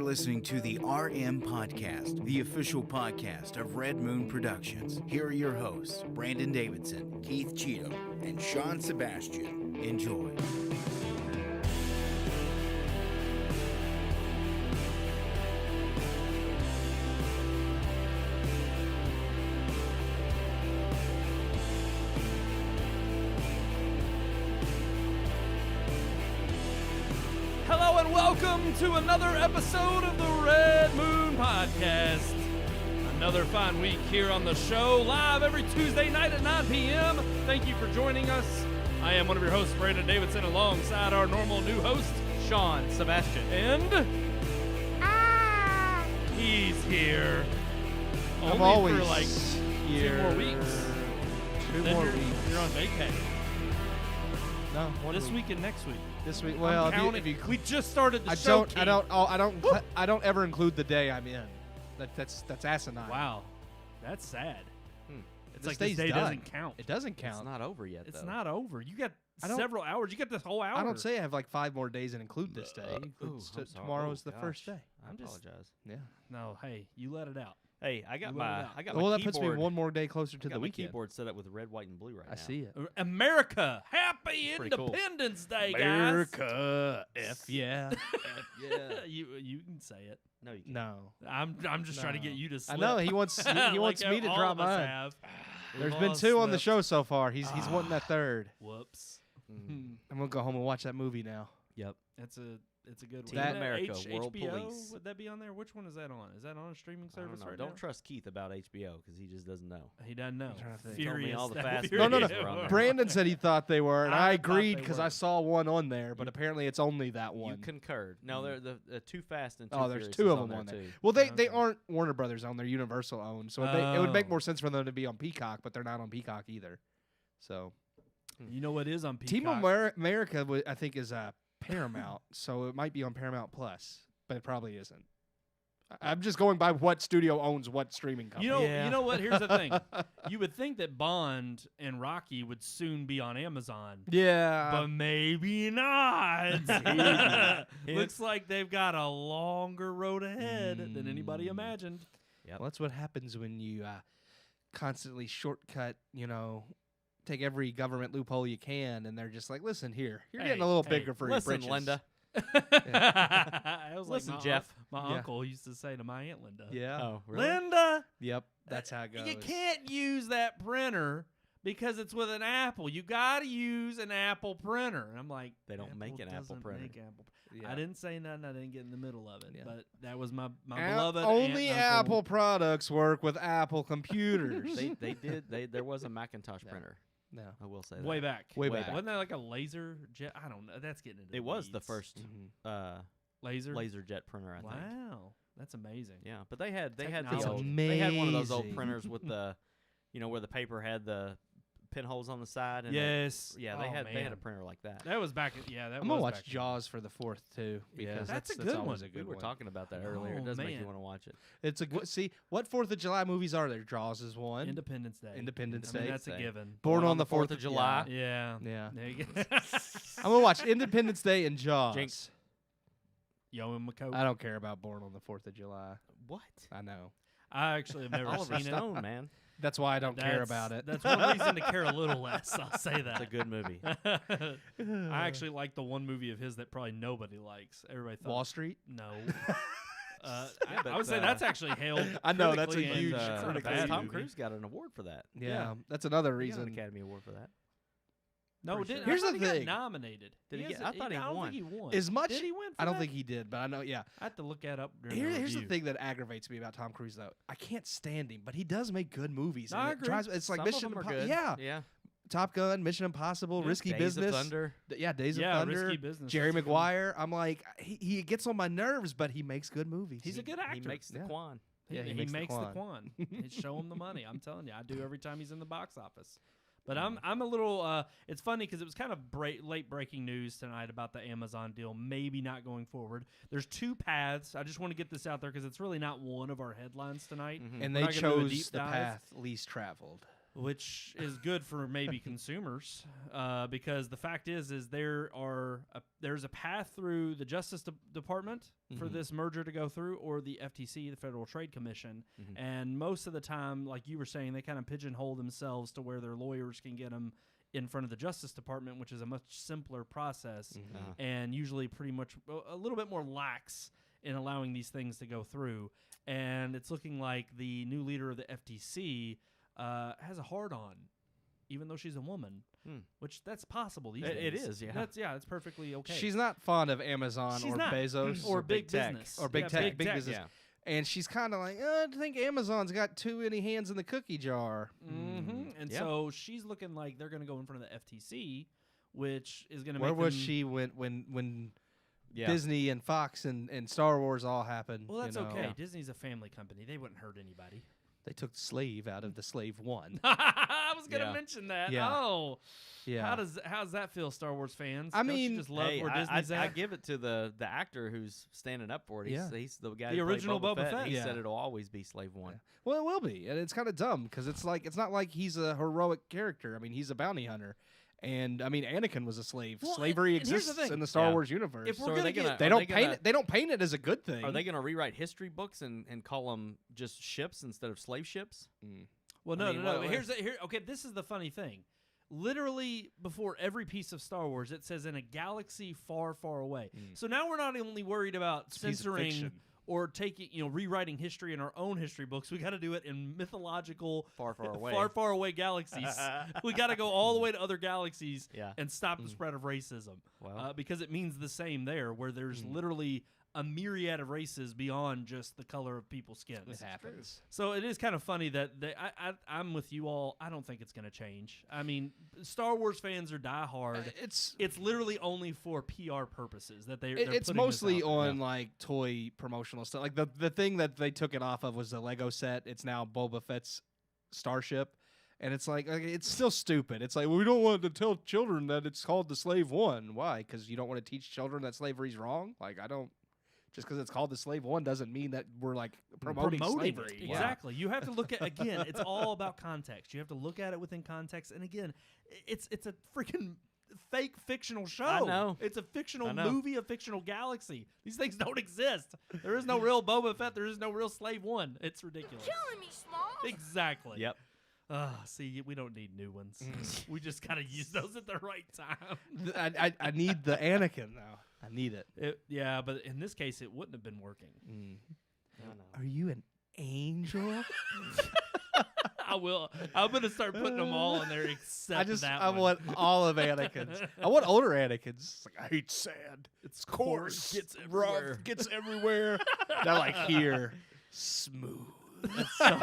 listening to the RM Podcast, the official podcast of Red Moon Productions. Here are your hosts, Brandon Davidson, Keith Cheatham, and Sean Sebastian. Enjoy. Hello and welcome to another episode of the Red Moon Podcast. Another fine week here on the show, live every Tuesday night at 9 p.m. Thank you for joining us. I am one of your hosts, Brandon Davidson, alongside our normal new host, Sean Sebastian. And he's here. I'm Only always for like here. 2 more weeks. Two more weeks. You're on vacay. No, This week and next week. This week. I'm Well, counting. if you, We just started the show. Keith. I don't ever include the day I'm in. That's asinine. Wow, that's sad. It's This like this day's day done. doesn't count. It doesn't count. It's not over yet, It's though. not over. You got I don't- several hours. You got this whole hour. I don't say I have like 5 more days and include this day. Ooh, I'm sorry. Tomorrow is the gosh. first day. I apologize. Yeah. No, hey, you let it out. Hey, I got You let it my out. Well, my that puts me keyboard. 1 more day closer to I got the my weekend. keyboard set up with red, white, and blue right now. I see it. America, happy Pretty cool. Independence Day, America, F yeah. Yeah. you can say it. No, you can't. No. I'm just trying to get you to I slip. know he wants he wants Like me to all drop of us mine. have. There's We've been all 2 on the slipped. show so far. He's wanting that third. Whoops. I'm gonna go home and watch that movie now. Yep. It's a good Team one. America, H- World HBO? Police. Would that be on there? Which one is that on? Is that on a streaming I don't service know. right Don't now? trust Keith about HBO because he just doesn't know. He doesn't know. I'm trying to think. He told me Furious. all the that fast Furious No, no, movies were on there. Brandon said he thought they were, and I I thought agreed they because were. I saw one on there, but apparently it's only that You one. concurred. No, they're the Too Fast and Too Oh, there's Furious 2 is of on them on there there. too. Well, they Okay. aren't Warner Brothers owned; they're Universal owned, so it would make Oh. more sense for them to be on Peacock, but they're not on Peacock either. So You know what is on Peacock? Team America, I think, is Paramount, so it might be on Paramount Plus, but it probably isn't. I'm just going by what studio owns what streaming company. You know what? Here's the thing. You would think that Bond and Rocky would soon be on Amazon, Yeah, but maybe not. Looks like they've got a longer road ahead than anybody imagined. well, that's what happens when you constantly shortcut, take every government loophole you can, and they're just like, listen here, you're getting a little bigger for your Listen, britches. Linda. I was Listen, like Jeff. My Yeah. uncle used to say to my Aunt Linda. Yeah. Oh, really? Linda, Yep. That's how it goes. you can't use that printer because it's with an Apple. You got to use an Apple printer. And I'm like, They don't make an Apple doesn't printer. make Apple. Yeah. I didn't say nothing. I didn't get in the middle of it. Yeah. But that was my beloved only aunt and uncle. Apple products work with Apple computers. they did. There was a Macintosh printer. no. I will say that. Way back. Way back. Wasn't that like a laser jet? I don't know. That's getting into It was the weeds. first laser. laser jet printer, I think. Wow, that's amazing. Yeah, but they had the Technology. old, they had one of those old Amazing. printers with the, where the paper had the pinholes on the side. And Yes. they Oh, had man. a printer like that. That was back. That I'm was gonna watch back then. Jaws for the 4th too, Yeah. because That's that's a good always one. a good We were one. talking about that earlier. Oh, It does make man. you want to watch it. It's a good. See, what 4th of July movies are there? Jaws is one. Independence Day. Independence I mean, Day. that's a Day. given. Born on the 4th of July. Yeah. Yeah. Yeah. There you go. I'm gonna watch Independence Day and Jaws. Jinx. Yo and McCoy. I don't care about Born on the 4th of July. What? I know. I actually have never Oliver seen it. Stone, man. That's why I don't care That's- about it. That's one reason to care a little less. I'll say that. It's a good movie. I actually like the one movie of his that probably nobody likes. Everybody thought Wall Street. no. but, I would say that's actually hailed. I know, that's a critically huge and, it's not a critically bad Tom movie. Cruise got an award for that. Yeah, that's another He got an reason. Academy Award for that. No, Pretty didn't. sure. Here's I thought the he got thing. nominated. Did he hasn't- get- I thought he I don't won. think he won. As much, Did he win? For I don't that? think he did, but I know. Yeah. I have to look that up. During Here's the review. thing that aggravates me about Tom Cruise, though. I can't stand him, but he does make good movies. No, and I it agree. drives- it's like Some Mission of them are Impossible. good. Yeah, Yeah. Top Gun, Mission Impossible, Yeah. Risky Days Business. of Thunder. Yeah, Days Yeah, of Thunder. Risky Business, Jerry that's a good one. Maguire. I'm like, he gets on my nerves, but he makes good movies. He's a good actor. He makes the Yeah. Quan. Yeah, he makes makes the the Quan. He'd show him the money. I'm telling you, I do every time he's in the box office. But Mm. I'm a little. It's funny because it was kind of late breaking news tonight about the Amazon deal, maybe not going forward. There's 2 paths. I just want to get this out there because it's really not one of our headlines tonight. Mhm. and We're they not gonna do a chose deep the dive. path least traveled. which is good for maybe consumers, because the fact is there's a path through the Justice Department for this merger to go through, or the FTC, the Federal Trade Commission, and most of the time, like you were saying, they kind of pigeonhole themselves to where their lawyers can get them in front of the Justice Department, which is a much simpler process, and usually pretty much a little bit more lax in allowing these things to go through. And it's looking like the new leader of the FTC has a hard-on, even though she's a woman, which that's possible these days. It is, yeah. That's perfectly okay. She's not fond of Amazon She's or not. Bezos or big business. or big tech, big business. Yeah. And she's kind of like, I think Amazon's got too many hands in the cookie jar. And so she's looking like they're going to go in front of the FTC, which is going to make Where was them, she when Disney and Fox and Star Wars all happened? Well, that's you know? okay. Disney's a family company. They wouldn't hurt anybody. They took the slave out of the slave one. I was going to mention that. Yeah. Oh. Yeah. How's that feel, Star Wars fans? I Don't mean, you just love Hey, where Disney's I at? give it to the actor who's standing up for it. He's the guy The who played original Boba Fett. He Yeah. said it'll always be Slave One. Yeah. Well, it will be, and it's kind of dumb because it's not like he's a heroic character. I mean, he's a bounty hunter, and I mean, Anakin was a slave. Well, Slavery and here's the exists thing. in the Star Yeah. Wars universe. If we're So are gonna they get- gonna? they are don't they paint gonna- it. They don't paint it as a good thing. Are they going to rewrite history books and call them just ships instead of slave ships? Well, I no, mean, no. what- Here. Okay, this is the funny thing. Literally, before every piece of Star Wars, it says in a galaxy far, far away. So now we're not only worried about a piece of censoring fiction. or rewriting history in our own history books. We got to do it in mythological, Far, far away. far away galaxies. We got to go all the way to other galaxies Yeah. and stop the spread of racism. Well. Because it means the same there, where there's literally a myriad of races beyond just the color of people's skins. It happens. So it is kind of funny that I'm with you all. I don't think it's going to change. I mean, Star Wars fans are diehard. It's literally only for PR purposes that they're It's putting mostly this out there. on like toy promotional stuff. Like the thing that they took it off of was the Lego set. It's now Boba Fett's starship. And it's like it's still stupid. It's like, well, we don't want to tell children that it's called the Slave One. Why? Because you don't want to teach children that slavery's wrong? Like, I don't. Just because it's called the Slave One doesn't mean that we're like promoting slavery. it. Exactly. You have to look at, again, it's all about context. You have to look at it within context. And again, it's a freaking fake fictional show. I know. It's a fictional I know. movie, a fictional galaxy. These things don't exist. There is no real Boba Fett. There is no real Slave One. It's ridiculous. Killing me, Smalls. Exactly. Yep. See, we don't need new ones. We just gotta use those at the right time. I need the Anakin now. I need it. Yeah, but in this case, it wouldn't have been working. Are you an angel? I will. I'm gonna start putting them all in there except that I one. want all of Anakin's. I want older Anakin's. It's like, I hate sand. It's coarse. Gets rough. everywhere. Gets everywhere. They're like here, smooth. So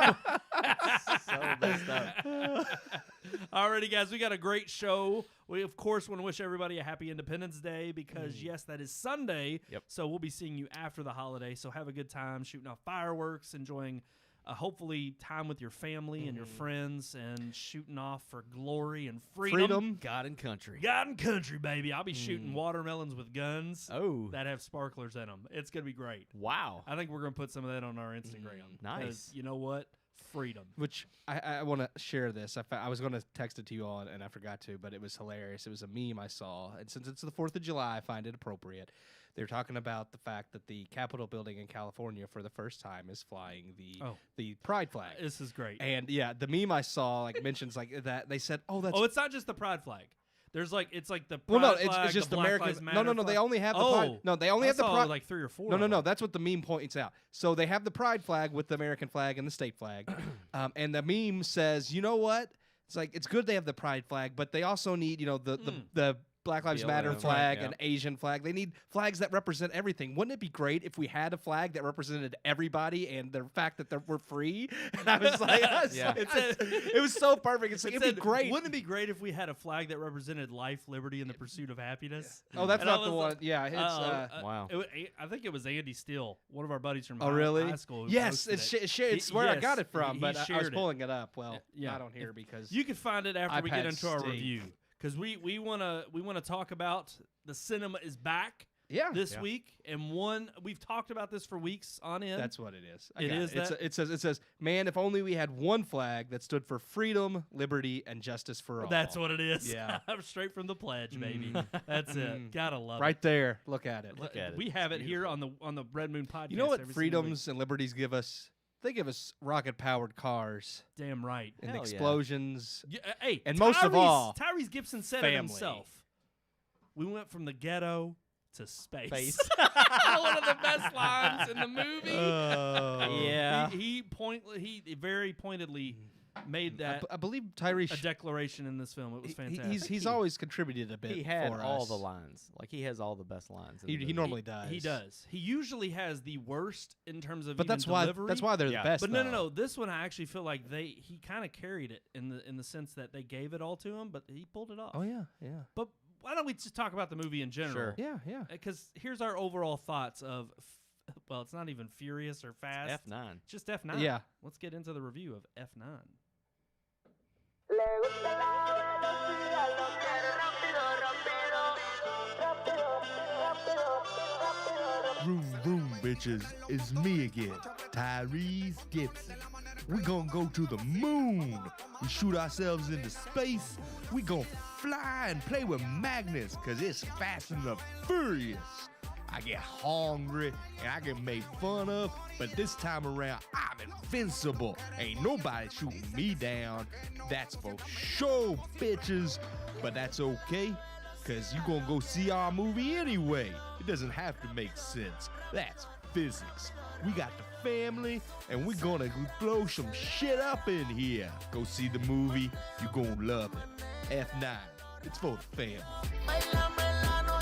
messed up. Alrighty, guys, we got a great show. We, of course, want to wish everybody a happy Independence Day because, yes, that is Sunday. Yep. So we'll be seeing you after the holiday. So have a good time shooting off fireworks, enjoying hopefully time with your family and your friends, and shooting off for glory and freedom. God and country. God and country, baby. I'll be shooting watermelons with guns Oh. that have sparklers in them. It's going to be great. Wow. I think we're going to put some of that on our Instagram. Nice. 'Cause you know what? Freedom. Which I want to share this. I was going to text it to you all, and I forgot to, but it was hilarious. It was a meme I saw. And since it's the 4th of July, I find it appropriate. They're talking about the fact that the Capitol building in California for the first time is flying the pride flag. This is great. And yeah, the meme I saw like mentions like that. They said, "Oh, that's It's not just the pride flag. There's like it's like the pride well, no, flag, it's just the Black American. Lives No, Matter no, no. They flag. only have the pride. No, they only I have the saw pride. like 3 or 4. No, no, of no. them. That's what the meme points out. So they have the pride flag with the American flag and the state flag, and the meme says, "You know what? It's like it's good they have the pride flag, but they also need the Black Lives BLM, Matter flag yeah. and Asian flag. They need flags that represent everything. Wouldn't it be great if we had a flag that represented everybody and the fact that we're free?" And I was like, Yeah. it was so perfect. It's like, it'd be great. Wouldn't it be great if we had a flag that represented life, liberty, and the pursuit of happiness? Oh, that's And I not the was one. like, Yeah, it's. Wow. I think it was Andy Steele, one of our buddies from Oh, really? high school. Who Yes, posted it's where I got Yes, it from, he but I was shared it. pulling it up. Well, Yeah. not on here because You can find it after we get iPad into our stink. review, because we wanna talk about the cinema is back. this week, and one we've talked about this for weeks on end. That's what it is. It says, man, if only we had one flag that stood for freedom, liberty, and justice for all. That's what it is. Yeah. I'm straight from the pledge, baby. That's it. Gotta love right there. Look at it. Look at it. We have it here on the Red Moon podcast. You know what every single week. freedoms and liberties give us? They give us rocket-powered cars Damn right. and Hell yeah. explosions. Yeah, hey, And most of all, Tyrese Gibson said family. it himself. We went from the ghetto to space. One of the best lines in the movie. Yeah. He very pointedly made that I believe Tyrese. a declaration in this film. It was fantastic. He's always contributed a bit. He had for all us. the lines. Like, he has all the best lines. In the He movie. normally does. He does. He usually has the worst in terms of But even that's why delivery. they're Yeah. the best. But though. no. This one I actually feel like he kind of carried it in the sense that they gave it all to him, but he pulled it off. Oh yeah. But why don't we just talk about the movie in general? Sure. Yeah. Because here's our overall thoughts of, well, it's not even Furious or Fast. F9. Just F9. Yeah. Let's get into the review of F9. Vroom, vroom, bitches. It's me again, Tyrese Gibson. We gonna go to the moon. We shoot ourselves into space. We gonna fly and play with magnets, cause it's Fast and the Furious. I get hungry and I get made fun of, but this time around, I'm invincible. Ain't nobody shooting me down. That's for sure, bitches. But that's okay, cause you gonna go see our movie anyway. It doesn't have to make sense. That's physics. We got the family, and we're gonna blow some shit up in here. Go see the movie. You gonna love it. F9. It's for the family.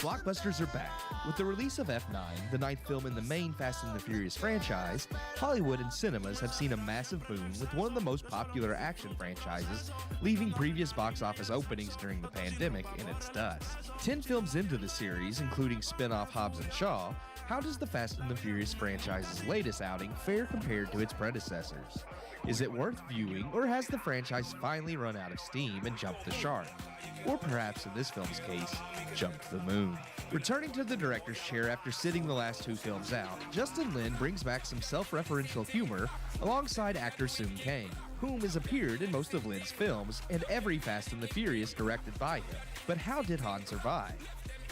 Blockbusters are back. With the release of F9, the ninth film in the main Fast and the Furious franchise, Hollywood and cinemas have seen a massive boom with one of the most popular action franchises, leaving previous box office openings during the pandemic in its dust. 10 films into the series, including spin-off Hobbs and Shaw, how does the Fast and the Furious franchise's latest outing fare compared to its predecessors? Is it worth viewing, or has the franchise finally run out of steam and jumped the shark? Or perhaps in this film's case, jumped the moon. Returning to the director's chair after sitting the last two films out, Justin Lin brings back some self-referential humor alongside actor Sung Kang, whom has appeared in most of Lin's films and every Fast and the Furious directed by him. But how did Han survive?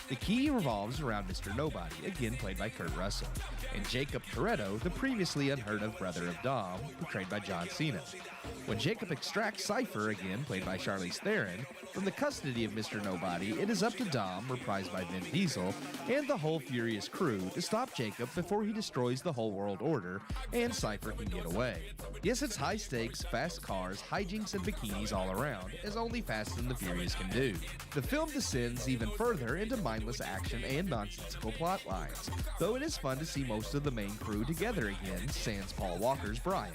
The key revolves around Mr. Nobody, again played by Kurt Russell, and Jacob Toretto, the previously unheard-of brother of Dom, portrayed by John Cena. When Jacob extracts Cypher, again played by Charlize Theron, from the custody of Mr. Nobody, it is up to Dom, reprised by Vin Diesel, and the whole Furious crew to stop Jacob before he destroys the whole world order, and Cypher can get away. Yes, it's high stakes, fast cars, hijinks, and bikinis all around, as only Fast and the Furious can do. The film descends even further into mindless action and nonsensical plot lines, though it is fun to see most of the main crew together again, sans Paul Walker's Brian.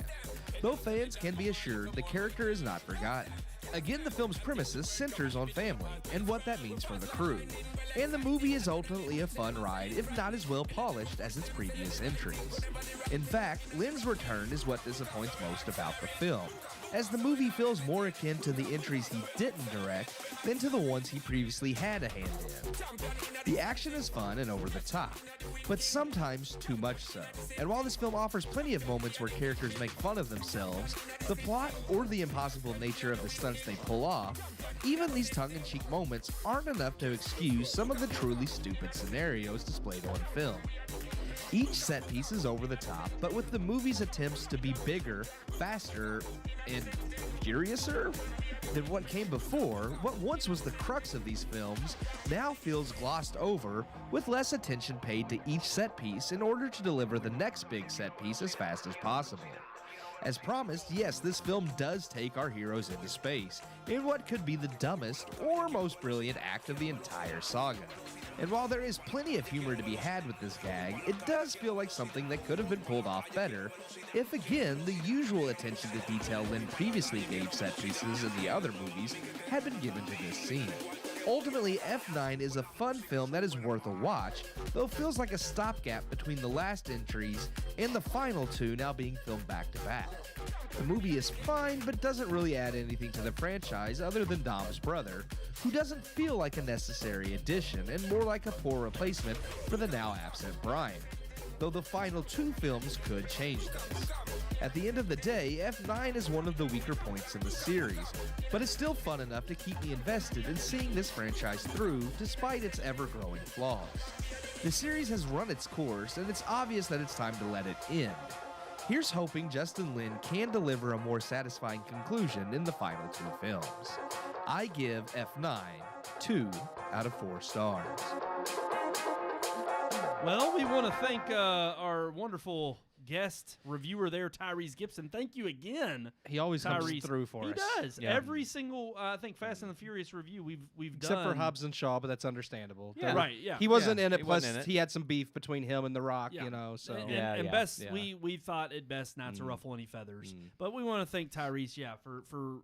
Though fans can be assured the character is not forgotten. Again, the film's premises centers on family and what that means for the crew. And the movie is ultimately a fun ride, if not as well polished as its previous entries. In fact, Lin's return is what disappoints most about the film, as the movie feels more akin to the entries he didn't direct than to the ones he previously had a hand in. The action is fun and over the top, but sometimes too much so. And while this film offers plenty of moments where characters make fun of themselves, the plot or the impossible nature of the stunts they pull off, even these tongue-in-cheek moments aren't enough to excuse some of the truly stupid scenarios displayed on film. Each set piece is over the top, but with the movie's attempts to be bigger, faster, and curiouser than what came before, what once was the crux of these films now feels glossed over, with less attention paid to each set piece in order to deliver the next big set piece as fast as possible. As promised, yes, this film does take our heroes into space, in what could be the dumbest or most brilliant act of the entire saga. And while there is plenty of humor to be had with this gag, it does feel like something that could have been pulled off better if, again, the usual attention to detail Lin previously gave set pieces in the other movies had been given to this scene. Ultimately, F9 is a fun film that is worth a watch, though feels like a stopgap between the last entries and the final two now being filmed back to back. The movie is fine, but doesn't really add anything to the franchise other than Dom's brother, who doesn't feel like a necessary addition and more like a poor replacement for the now absent Brian, though the final two films could change things. At the end of the day, F9 is one of the weaker points in the series, but it's still fun enough to keep me invested in seeing this franchise through despite its ever-growing flaws. The series has run its course, and it's obvious that it's time to let it end. Here's hoping Justin Lin can deliver a more satisfying conclusion in the final two films. I give F9 2 out of 4 stars. Well, we want to thank our wonderful guest reviewer there, Tyrese Gibson. Thank you again. He always comes Tyrese. through for us. He does. Yeah. Every single, I think, Fast and the Furious review we've Except done. for Hobbs and Shaw, but that's understandable. Yeah, right. Yeah. He wasn't Yeah, in it. he Plus, wasn't in it. he had some beef between him and The Rock. Yeah. You know, so And best, Yeah. we thought it best not to ruffle any feathers. But we want to thank Tyrese, for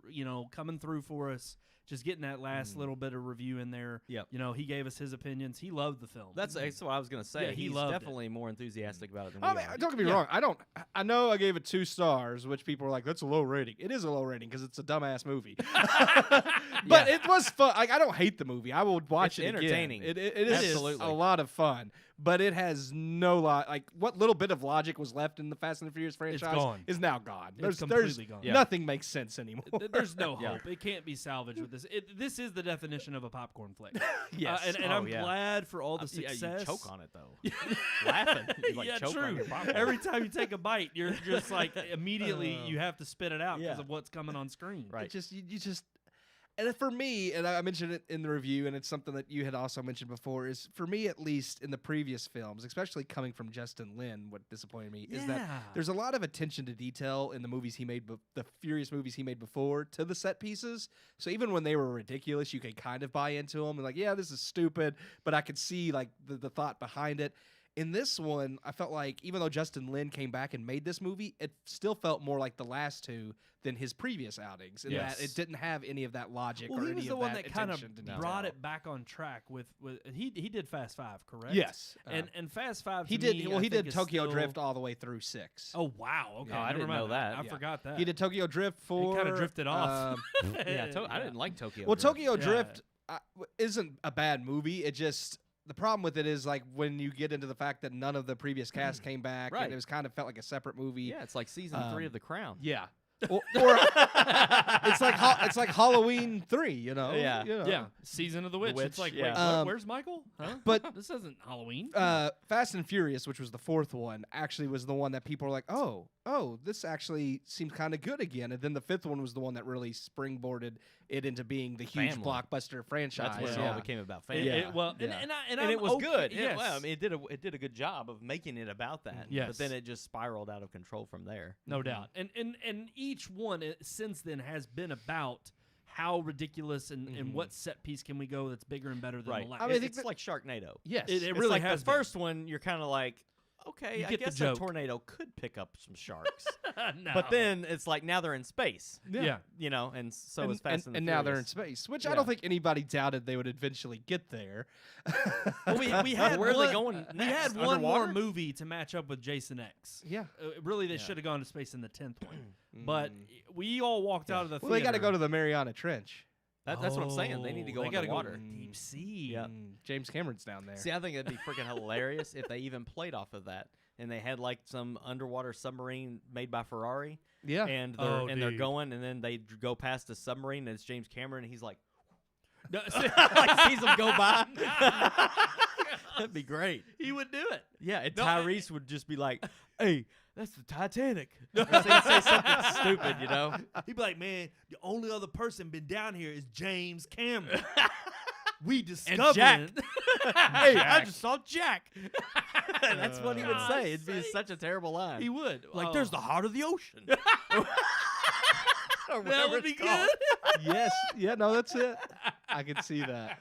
coming through for us, just getting that last little bit of review in there. Yep. He gave us his opinions. He loved the film. That's what I was gonna say. Yeah, he He's loved it. definitely more enthusiastic about it than I we mean, are. don't get me wrong. I know I gave it 2 stars, which people were like, "That's a low rating." It is a low rating because it's a dumbass movie. But it was fun. Like, I don't hate the movie. I would watch It's it entertaining. Again. It is Absolutely. a lot of fun, but it has no like what little bit of logic was left in the Fast and the Furious franchise gone. is now gone. It's There's completely gone. Yeah. Nothing makes sense anymore. There's no Yeah. hope. It can't be salvaged with this. This is the definition of a popcorn flick. Yes. And Oh, I'm yeah. glad for all the Yeah, success. you choke on it though. Laughing. You like yeah, choke true. on your popcorn. Every time you take a bite, you're just like immediately you have to spit it out because Yeah. of what's coming on screen. Right. It just you just. And for me, and I mentioned it in the review, and it's something that you had also mentioned before, is for me at least in the previous films, especially coming from Justin Lin, what disappointed me is that Yeah. there's a lot of attention to detail in the movies he made, the Furious movies he made before, to the set pieces. So even when they were ridiculous, you could kind of buy into them and like, yeah, this is stupid, but I could see like the thought behind it. In this one, I felt like even though Justin Lin came back and made this movie, it still felt more like the last two than his previous outings, in Yes. that it didn't have any of that logic Well, or he any was the of one that that kind of attention to detail. brought it back on track with he did Fast 5, correct? Yes, and Fast 5 he to did. me, Well, I he think did is Tokyo still- Drift all the way through 6. Oh wow! Okay, No, I never didn't mind know that. I Yeah. forgot that. He did Tokyo Drift for. kinda drifted off. Yeah, I didn't like Tokyo. Well, Drift. Tokyo Yeah. Drift isn't a bad movie. It just the problem with it is like when you get into the fact that none of the previous cast came back, Right. and it was kind of felt like a separate movie. Yeah, it's like season 3 of The Crown. Yeah. or it's like Halloween 3, you know. Yeah. You know. Yeah, Season of the Witch. Witch, It's like, yeah. wait, where's Michael? Huh? But This isn't Halloween. Fast and Furious, which was the 4th one, actually was the one that people were like, oh, this actually seems kind of good again. And then the 5th one was the one that really springboarded it into being the huge Family. blockbuster franchise. That's when it yeah. all became about It- family. Yeah. well, Yeah. and And I'm it was okay- good. Yes. Well, I mean, it did a good job of making it about that. Yes. But then it just spiraled out of control from there. No doubt. And each one since then has been about how ridiculous and what set piece can we go that's bigger and better than Right. the last. I mean, I think it's that- like Sharknado. Yes. It It's really like has the been. first one. You're kind of like, okay, You I get the guess a joke. tornado could pick up some sharks. No. But then it's like now they're in space. yeah. You know, and so and, is Fast and the and now they're in Furious. space, which I Yeah. don't think anybody doubted they would eventually get there. Well, we had Where are one, they going We next? had one more Underwater? movie to match up with Jason X. Yeah. Really, they should have gone to space in the 10th one. But we all walked out of the Well, they theater. got to go to the Mariana Trench. That's what I'm saying. They need to go They gotta underwater. Go deep sea. Yeah. James Cameron's down there. See, I think it'd be freaking hilarious if they even played off of that and they had like some underwater submarine made by Ferrari. Yeah. And Oh, they're dude. going, and then they go past a submarine, and it's James Cameron, and he's like, No, like sees them go by. That'd be great. he would do it. Yeah, and No, Tyrese would just be like, "Hey, that's the Titanic." Or say something stupid, you know? He'd be like, "Man, the only other person been down here is James Cameron. We discovered Jack. Hey, I Jack. just saw Jack. That's what he would God's say. It'd be sakes. such a terrible line. He would. like, Oh. there's the heart of the ocean. Or That whatever would be it's called. good. Yes. Yeah, no, that's it. I can see that.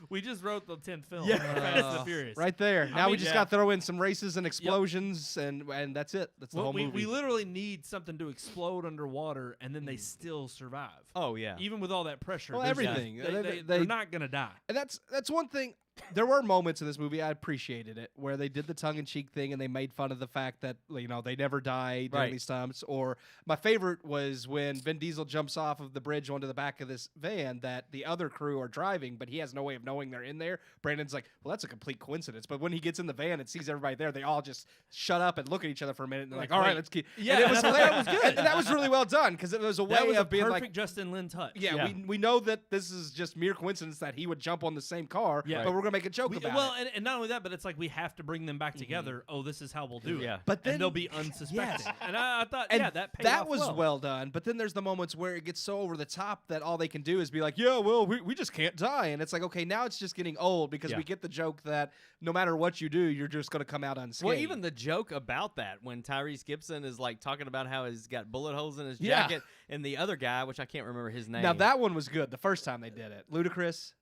We just wrote the 10th film. Yeah. Fast and Furious. Right there. Now we mean, just yeah. got to throw in some races and explosions, and that's it. That's the Well, whole we movie. literally need something to explode underwater, and then they still survive. Oh yeah. Even with all that pressure. Well, there's- everything. They're not going to die. And that's one thing. There were moments in this movie I appreciated it, where they did the tongue-in-cheek thing and they made fun of the fact that they never die during Right. these stunts. Or my favorite was when Vin Diesel jumps off of the bridge onto the back of this van that the other crew are driving, but he has no way of knowing they're in there. Brandon's like, "Well, that's a complete coincidence." But when he gets in the van and sees everybody there, they all just shut up and look at each other for a minute. And they're like, "All right, wait. let's keep." Yeah, and it was and I thought hilarious. that was good. And that was really well done because it was a way That was of a being perfect like, Justin Lin touch. yeah, we know that this is just mere coincidence that he would jump on the same car, Yeah. but we're gonna make a joke about it. And not only that, but it's like we have to bring them back together. Oh, this is how we'll do Yeah. it. But then- and they'll be unsuspecting. Yes. And I thought, And yeah, that paid off was well done. But then there's the moments where it gets so over the top that all they can do is be like, yeah, well, we just can't die. And it's like, okay, now it's just getting old because Yeah. we get the joke that no matter what you do, you're just going to come out unscathed. Well, even the joke about that when Tyrese Gibson is like talking about how he's got bullet holes in his Yeah. jacket, and the other guy, which I can't remember his name. Now, that one was good the first time they did it. Ludacris.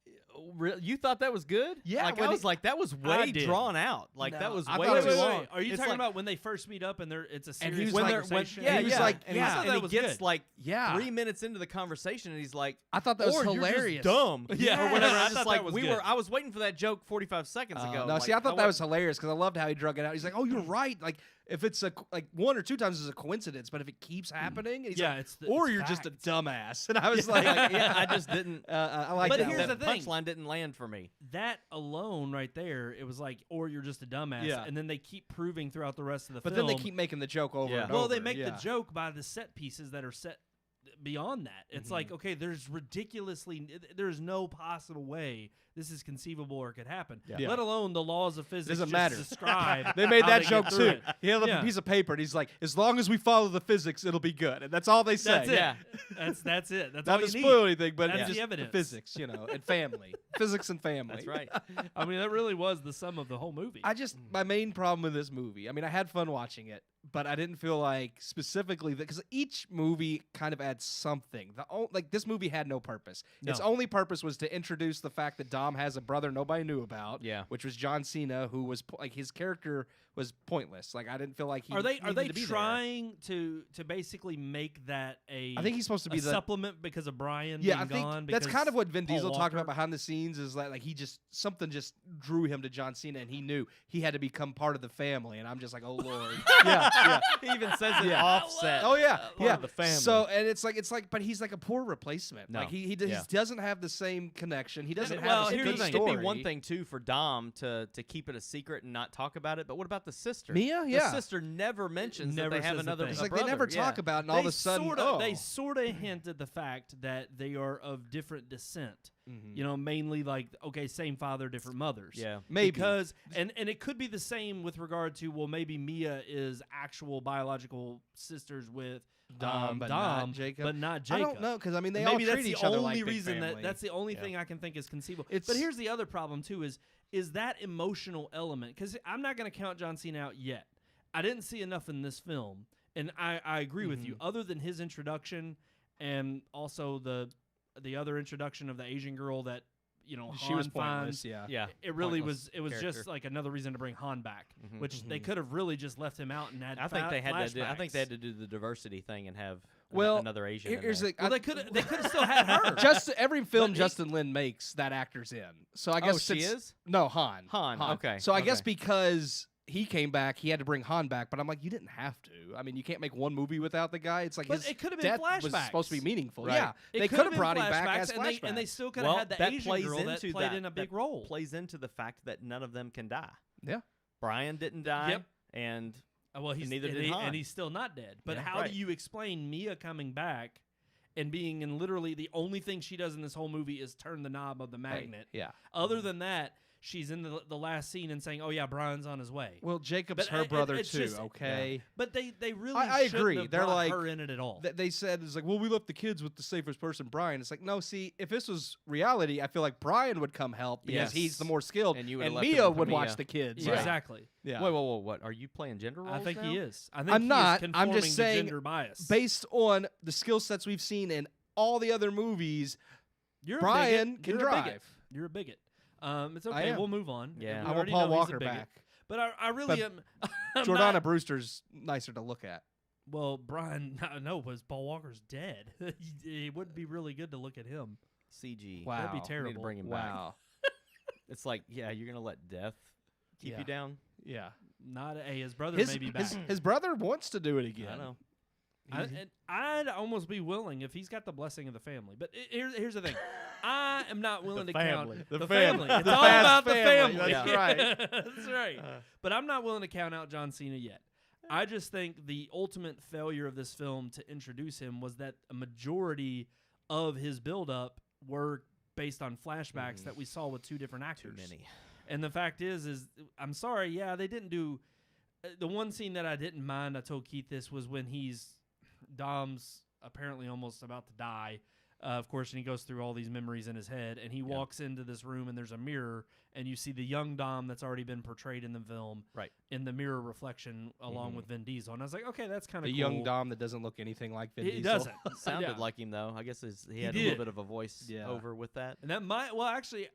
You thought that was good? Yeah, Like when I was like, that was I way did. drawn out. Like that No, was I way thought it too was- long. Are you It's talking like- about when they first meet up and it's a And he serious was when like- they're conversation? yeah, he was yeah. like- and, yeah. he's, I thought and that he was gets good. like Yeah. 3 minutes into the conversation, and he's like, I thought that was or hilarious. You're just dumb, Yeah. or whatever. I It's just thought like that was we good. were. I was waiting for that joke 45 seconds ago. No, Like, see, I thought that wa- was hilarious because I loved how he drug it out. He's like, "Oh, you're right. Like, if it's like one or two times is a coincidence, but if it keeps happening, he's Yeah, like, it's or it's you're just a facts. dumbass." And I was like, like, yeah, I just didn't. I like But that. here's one. the thing. punchline didn't land for me. That alone right there, it was like, or you're just a dumbass. Yeah. And then they keep proving throughout the rest of the But film. then they keep making the joke over Yeah. and Well, over. they make yeah. the joke by the set pieces that are set beyond that. It's like, okay, there's there's no possible way this is conceivable or could happen. Yeah. Let alone the laws of physics Doesn't just matter. describe. They made how that they joke get too. through it. He held up Yeah. a piece of paper and he's like, "As long as we follow the physics, it'll be good." And that's all they say. That's it. Yeah. That's it. That's Not all to you spoil need. anything, but That's just the evidence. physics, and family, physics and family. That's right. I mean, that really was the sum of the whole movie. I just my main problem with this movie. I mean, I had fun watching it, but I didn't feel like specifically because each movie kind of adds something. Like this movie had no purpose. Its No. only purpose was to introduce the fact that Dom has a brother nobody knew about. Yeah. which was John Cena, who was like his character was pointless. Like I didn't feel like he Are they needed to be there. trying to basically make that a I think he's supposed to be a the supplement because of Brian Yeah, being I think gone? that's because kind of what Vin Paul Diesel talked Walker- about behind the scenes is that like he just something just drew him to John Cena and he knew he had to become part of the family and I'm just like, oh Lord. yeah. He even says it Yeah. offset. Oh yeah. Part Yeah. of the family. So and it's like but he's like a poor replacement. No. Like he Yeah. doesn't have the same connection. He doesn't well, have a here's good the thing. story. It'd be one thing too for Dom to keep it a secret and not talk about it, but what about the sister? Mia? The Yeah. sister never mentions Never that they have says a another. thing. It's a like brother. they never yeah. talk about it and all of a sudden they sort of hinted the fact that they are of different descent. Mhm. You know, mainly like okay, same father, different mothers. Yeah. Maybe. Because and it could be the same with regard to well, maybe Mia is actual biological sisters with Dom, but not Jacob. but not I Jacob. don't know because I mean they Maybe all that's treat the each other only like big reason family. that's the only Yeah. thing I can think is conceivable. It's- But here's the other problem too: is that emotional element? Because I'm not going to count John Cena out yet. I didn't see enough in this film, and I agree with you. Other than his introduction, and also the other introduction of the Asian girl that she was Han pointless. finds, Yeah. Yeah. It really Pointless was. It was just character. like another reason to bring Han back, Mhm. which they could have really just left him out and had. I think they had to. I think they had flashbacks. to do the diversity thing and have Well, another Asian. in Here's there. the Well, they could have still had her. just every film But Justin Lin makes that actor's in. So I guess Oh, she since- is? No, Han. Han, okay, So I guess okay. because he came back, he had to bring Han back. But I'm like, you didn't have to. I mean, you can't make one movie without the guy. It's like But his it could have been death was flashbacks. supposed to be meaningful. Right. Yeah, It they could could have been brought him back flashbacks, as and flashbacks. they still could have Well, had the that Asian plays girl that into played that- in a big that role. Plays into the fact that none of them can die. Yeah. Brian didn't die. Yep. And Well, he's neither and did he- Han. and he's still not dead. But Yeah, how right. do you explain Mia coming back and being in literally the only thing she does in this whole movie is turn the knob of the magnet? Yeah. Other than that, she's in the last scene and saying, "Oh yeah, Brian's on his way." Well, Jacob's But her brother it's too. just- Okay. But they really I shouldn't agree. have They're brought like- her in it at all. They said it's like, well, we left the kids with the safest person, Brian. It's like, no, see, if this was reality, I feel like Brian would come help because Yes. he's the more skilled, And you would've and left it Mia with would Mia. watch the kids. Right. Exactly. Yeah. wait, what? Are you playing gender roles? I think now? he is. I think I'm he not. Is I'm just conforming to saying gender bias. Based on the skill sets we've seen in all the other movies, You're Brian a bigot. can You're drive. A bigot. You're a bigot. It's I okay. am. We'll move on. Yeah. We I want already Paul know he's a Walker bigot. back. But I really am. I'm Jordana not- Brewster's nicer to look at. Well, Brian, no, because Paul Walker's dead. It wouldn't be really good to look at him. CG. Wow. That'd be We need terrible. to bring him back. Wow. It's like, yeah, you're gonna let death keep Yeah. you down. Yeah. Not his brother His, may be back. his brother wants to do it again. I know. And I'd almost be willing if he's got the blessing of the family. But here's the thing. I am not willing to family. count The family. family. It's The all fast about the family. family. That's right. That's right. But I'm not willing to count out John Cena yet. I just think the ultimate failure of this film to introduce him was that a majority of his buildup were based on flashbacks that we saw with two different Too actors. many. And the fact is I'm sorry, yeah, they didn't do the one scene that I didn't mind. I told Keith this was when Dom's apparently almost about to die, of course, and he goes through all these memories in his head, and he walks into this room, and there's a mirror, and you see the young Dom that's already been portrayed in the film, Right. in the mirror reflection along with Vin Diesel, and I was like, okay, that's kind of The cool. young Dom that doesn't look anything like Vin He Diesel. doesn't. Sounded Yeah. like him though. I guess he He had a did. little bit of a voice Yeah. over with that. And that might, well, actually,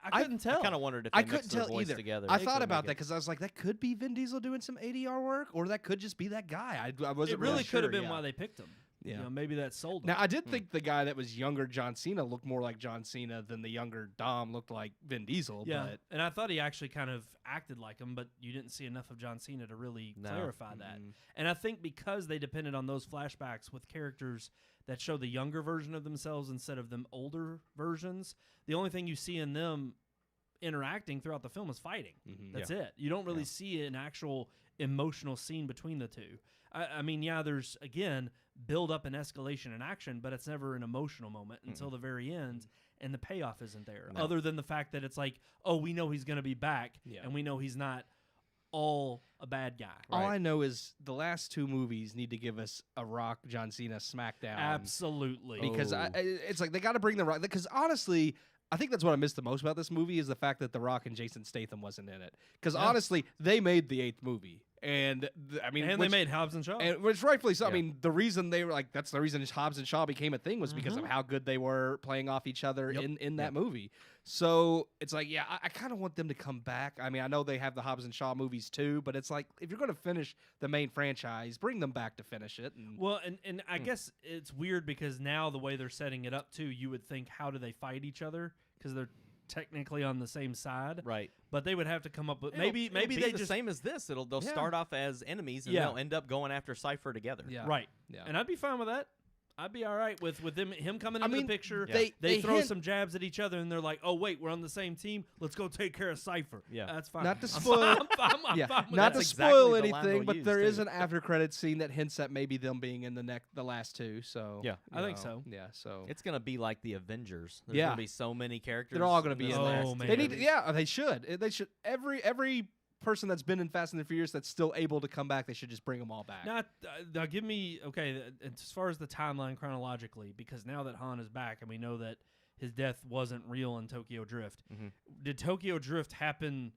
I couldn't tell. I kind of wondered if I they mixed couldn't their tell voice either. together. I They thought could about make that it- because I was like, that could be Vin Diesel doing some ADR work, or that could just be that guy. I wasn't It really sure, could have been yeah. why they picked him. Yeah. You know, maybe that sold him. Now, I did think the guy that was younger John Cena looked more like John Cena than the younger Dom looked like Vin Diesel. Yeah, But and I thought he actually kind of acted like him, but you didn't see enough of John Cena to really No. clarify that. And I think because they depended on those flashbacks with characters that show the younger version of themselves instead of them older versions, the only thing you see in them interacting throughout the film is fighting. That's it. You don't really see an actual emotional scene between the two. I mean, yeah, there's, again, build up and escalation and action, but it's never an emotional moment until the very end, and the payoff isn't there. No. Other than the fact that it's like, oh, we know he's going to be back, and we know he's not all a bad guy. all I know is the last two movies need to give us a Rock John Cena SmackDown. Absolutely. Because it's like they got to bring the Rock. Because honestly, I think that's what I missed the most about this movie is the fact that The Rock and Jason Statham wasn't in it. Because honestly, they made the 8th movie. And I mean, and they made Hobbs and Shaw. and which rightfully so. I Yeah. mean, the reason they were like that's the reason Hobbs and Shaw became a thing was because of how good they were playing off each other in that movie. So it's like, yeah, I kind of want them to come back. I mean, I know they have the Hobbs and Shaw movies too, but it's like if you're going to finish the main franchise, bring them back to finish it. And Well, and I guess it's weird because now the way they're setting it up too, you would think how do they fight each other because they're technically on the same side, Right. But they would have to come up with It'll maybe be they the just same as this. They'll Yeah. start off as enemies and Yeah. they'll end up going after Cypher together. yeah, right, Yeah. and I'd be fine with that. I'd be all right with him coming I into mean, the picture. they They throw hint- some jabs at each other, and they're like, "Oh wait, we're on the same team. Let's go take care of Cypher." Yeah. That's fine. Not to I'm spoil- fine- I'm yeah, fine with not that. to That's spoil exactly the line anything, they'll but use, there is too. an after credit scene that hints at maybe them being in the last two. So Yeah. you I think know, so. Yeah, so It's gonna be like the Avengers. There's Yeah. gonna be so many characters. they're all going to be this in there. Oh, man. They need, yeah, they should. They should. Every person that's been in Fast and the Furious that's still able to come back, they should just bring them all back. Now give me as far as the timeline chronologically, because now that Han is back and we know that his death wasn't real in Tokyo Drift, did Tokyo Drift happen?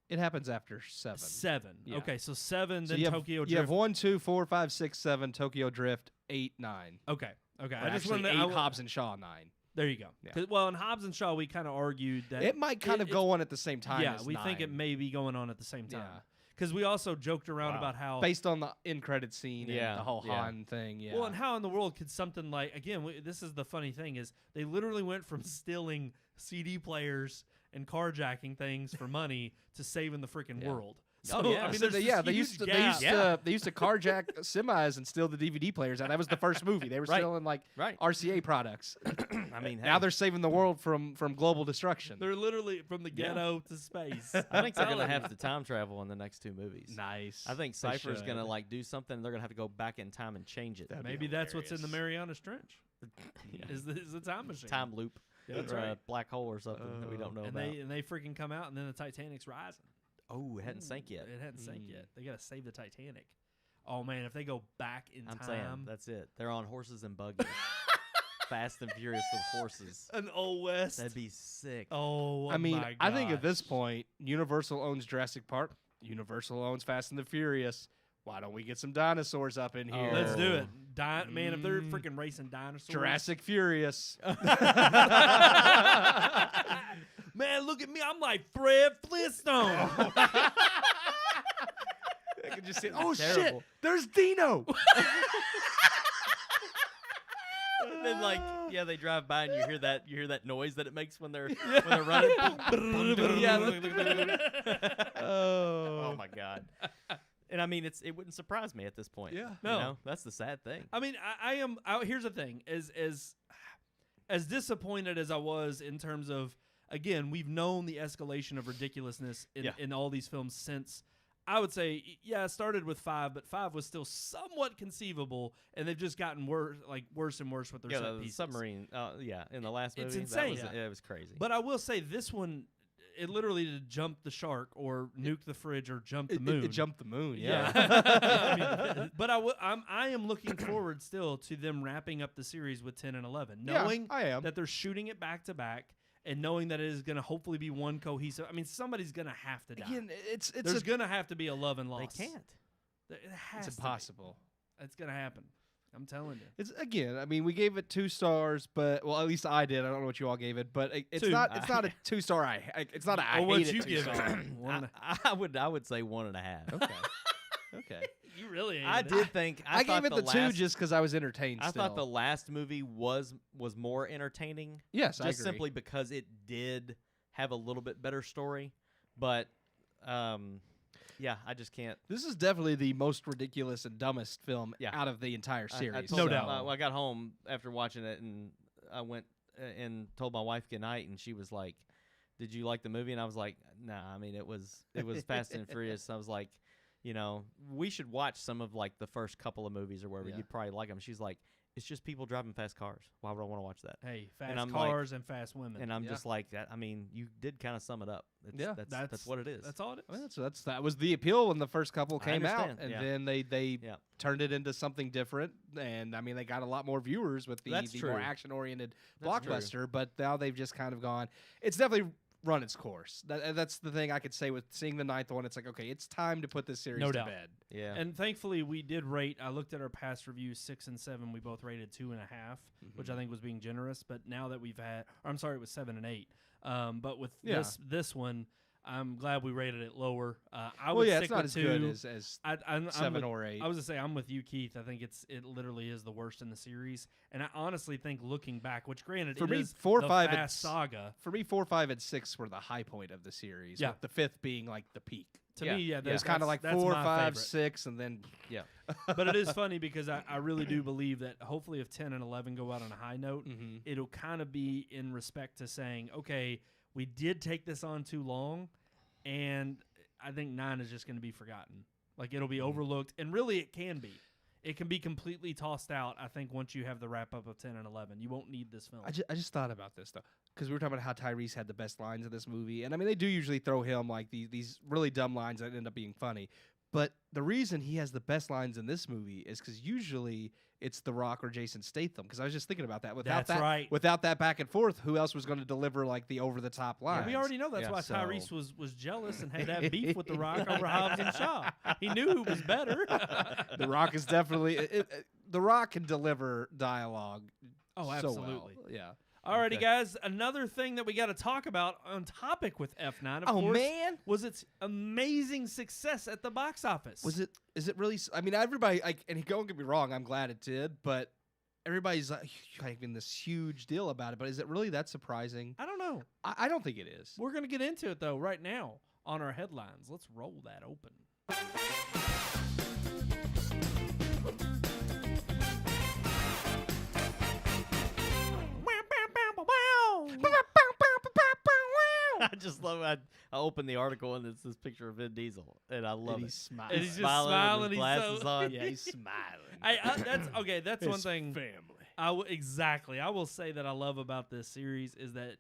It happens after 7. 7. Yeah. Okay, so 7, So then you have, Tokyo You have Drift. 1, 2, 4, 5, 6, 7, Tokyo Drift, 8, 9. Okay. Or I just actually wanted 8 to, Hobbs and Shaw 9. there you go. Yeah. 'Cause, well, in Hobbs and Shaw, we kind of argued that It might kind of go on at the same time. Yeah, as we think it 9. may be going on at the same time. Yeah. Because we also joked around about how based on the end credit scene Yeah, and the whole yeah. Han thing. Yeah. Well, and how in the world could something like, again, this is the funny thing is they literally went from stealing CD players and carjacking things for money to saving the freaking world. So, yeah. I mean, So there's yeah, this they huge used to gap. they used to carjack semis and steal the DVD players. And that was the first movie. They were Right. stealing like Right. RCA products. I mean, Now hey, they're saving the world from global destruction. They're literally from the ghetto to space. I think they're telling gonna you. have to time travel in the next 2 movies. Nice. I think They Cypher's gonna should. like do something. And they're gonna have to go back in time and change it. Maybe that's what's in the Marianas Trench. Is the time machine. Time loop. That's or a right. black hole or something that we don't know And about. they freaking come out, and then the Titanic's rising. Oh, it hadn't sank yet. It hadn't sank yet. They got to save the Titanic. Oh man, if they go back in I'm time, saying that's it. They're on horses and buggies. Fast and Furious with horses. an Old West. That'd be sick. Oh, I mean, my I think at this gosh. point, Universal owns Jurassic Park. Universal owns Fast and the Furious. Why don't we get some dinosaurs up in here? Let's do it. Man, if they're freaking racing dinosaurs. Jurassic Furious. see. Oh shit! Terrible. There's Dino. And then they drive by and you hear that noise that it makes when they're running. Oh my god. And I mean, it wouldn't surprise me at this point. Yeah. No. You know? That's the sad thing. I mean, here's the thing: as disappointed as I was in terms of, again, we've known the escalation of ridiculousness in all these films since. I would say, it started with 5, but 5 was still somewhat conceivable, and they've just gotten worse and worse with their set the pieces. submarine. In the last movie, It's insane. It was crazy. But I will say this one, it literally did jump the shark or nuke the fridge or jump the moon. It jumped the moon. Yeah. I mean, but I am looking forward still to them wrapping up the series with 10 and 11, knowing I am. that they're shooting it back to back. And knowing that it is going to hopefully be one cohesive. I mean, somebody's going to have to die. Again, There's going to have to be a love and loss. They can't. It has it's to be. impossible. It's going to happen. I'm telling you. It's again. I mean, we gave it 2 stars, but at least I did. I don't know what you all gave it, but it's 2. not. It's not a 2 star. It's not a. I what'd hate you it. 2 give it? star. I would say 1.5. Okay. Okay. You really hated I it. did think I thought gave it the 2 last, just because I was entertained. I still. thought the last movie was more entertaining. yes, I Just agree. simply because it did have a little bit better story, but I just can't. This is definitely the most ridiculous and dumbest film Yeah. out of the entire I series. told No my- doubt. I got home after watching it, and I went and told my wife goodnight, and she was like, "Did you like the movie?" And I was like, "Nah, I mean it was Fast and Furious." I was like, we should watch some of like the first couple of movies or whatever. Yeah. You'd probably like them. She's like, "It's just people driving fast cars. Why would I want to watch that?" Hey, And fast I'm like- cars and fast women. And I'm Yeah. just like, I mean, you did kind of sum it up. Yeah. That's what it is. That's all it is. Well, that was the appeal when the first couple I came out, understand, and yeah. then they Yeah. turned it into something different. And I mean, they got a lot more viewers with the That's more true. action oriented That's true. blockbuster. But now they've just kind of gone. It's definitely run its course. That's the thing I could say with seeing the 9th one. It's like, okay, it's time to put this series No to doubt. bed. Yeah. And thankfully, we did rate. I looked at our past reviews, 6 and 7. We both rated 2.5, which I think was being generous. But now that we've had, or I'm sorry, it was 7 and 8. But with Yeah. this one, I'm glad we rated it lower. I Well, would yeah, stick it's not with as 2. good as I'm 7 with, or 8. I was gonna say I'm with you, Keith. I think it literally is the worst in the series, and I honestly think looking back, which granted For it me, is 4, the 5, and Fast saga. For me, 4, 5, and 6 were the high point of the series. Yeah. With the 5th being like the peak. To Yeah. me, yeah, It was kind of like that's 4, my 5, favorite. 6, and then yeah. But it is funny because I really do believe that hopefully if 10 and 11 go out on a high note, it'll kind of be in respect to saying, okay, we did take this on too long, and I think 9 is just going to be forgotten. Like it'll be overlooked, and really it can be. It can be completely tossed out, I think, once you have the wrap-up of 10 and 11. You won't need this film. I just thought about this, though, because we were talking about how Tyrese had the best lines in this movie. And, I mean, they do usually throw him, like, these really dumb lines that end up being funny. But the reason he has the best lines in this movie is because usually it's The Rock or Jason Statham. Because I was just thinking about that. That's right. Without that back and forth, who else was going to deliver, like, the over-the-top lines? We already know that's Yeah, why so- Tyrese was jealous and had that beef with The Rock over Hobbs and Shaw. He knew who was better. The Rock is definitely... The Rock can deliver dialogue Oh, so absolutely. well. Yeah. Alrighty, Okay. guys. Another thing that we got to talk about on topic with F9, of course, was its amazing success at the box office. Is it really? I mean, everybody. And don't get me wrong. I'm glad it did, but everybody's like making this huge deal about it. But is it really that surprising? I don't know. I don't think it is. We're gonna get into it though right now on our headlines. Let's roll that open. I just love. I opened the article and it's this picture of Vin Diesel, and I love it. He's smiling. And he's just Smiling smiling. with his He's glasses so on. Yeah, he's smiling. that's okay. That's one thing. Family. Exactly. I will say that I love about this series is that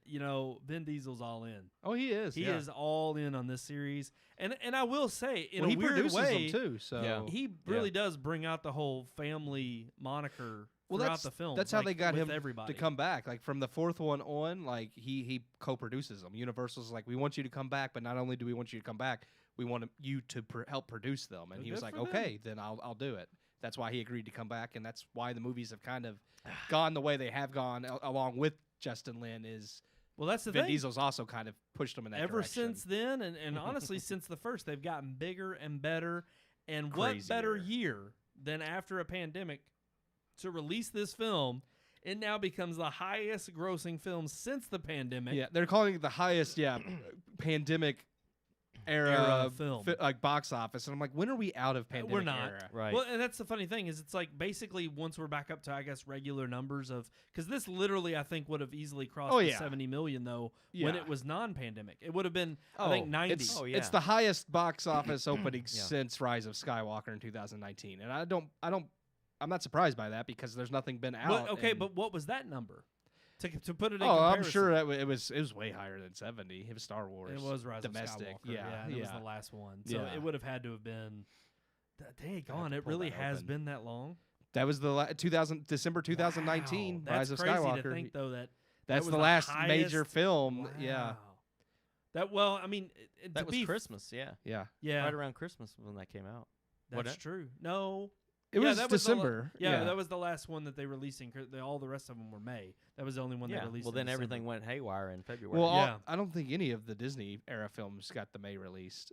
Vin Diesel's all in. Oh, he is. He yeah. is all in on this series, and I will say in Well, a he weird produces way them too. So Yeah. he really does bring out the whole family moniker Well, throughout the film. That's how they got with him everybody. to come back. Like from the 4th one on, like he co-produces them. Universal's like, we want you to come back, but not only do we want you to come back, we want you to help produce them. And Well, he was good like, for them. okay, then I'll do it. That's why he agreed to come back, and that's why the movies have kind of gone the way they have gone, along with Justin Lin. Is Well, that's the Vin thing. Diesel's also kind of pushed them in that Ever direction. since then, and honestly, since the first, they've gotten bigger and better. And what Crazy better year. year than after a pandemic to release this film? It now becomes the highest grossing film since the pandemic. Yeah, they're calling it the highest, pandemic era film. like box office, and I'm like, when are we out of pandemic We're not. era? Right. Well, and that's the funny thing is it's like basically once we're back up to, I guess, regular numbers of – because this literally I think would have easily crossed the 70 million, though, when Yeah. it was non-pandemic. It would have been, I think, 90. It's, Oh, yeah. it's the highest box office opening since Rise of Skywalker in 2019, and I'm not surprised by that because there's nothing been out. But, okay, and- but what was that number? To put it in I'm comparison. sure that it was way higher than 70. It was Star Wars. It was Rise domestic. of Skywalker. Yeah, and it was the last one. So Yeah. it would have had to have been dang to on, it pull really that has open. been that long. That was the December 2019 Wow. Rise That's of crazy Skywalker. to think though that That's was the last highest- major film. Wow. Yeah. That well, I mean, That to was be Christmas, yeah. Yeah. yeah, Right around Christmas when that came out. that's What? true. No, It Yeah, was that was the December. yeah, that was the last one that they released. All the rest of them were May. That was the only one they Yeah. released. Well, in then everything December. went haywire in February. Well, Yeah. I don't think any of the Disney era films got the May released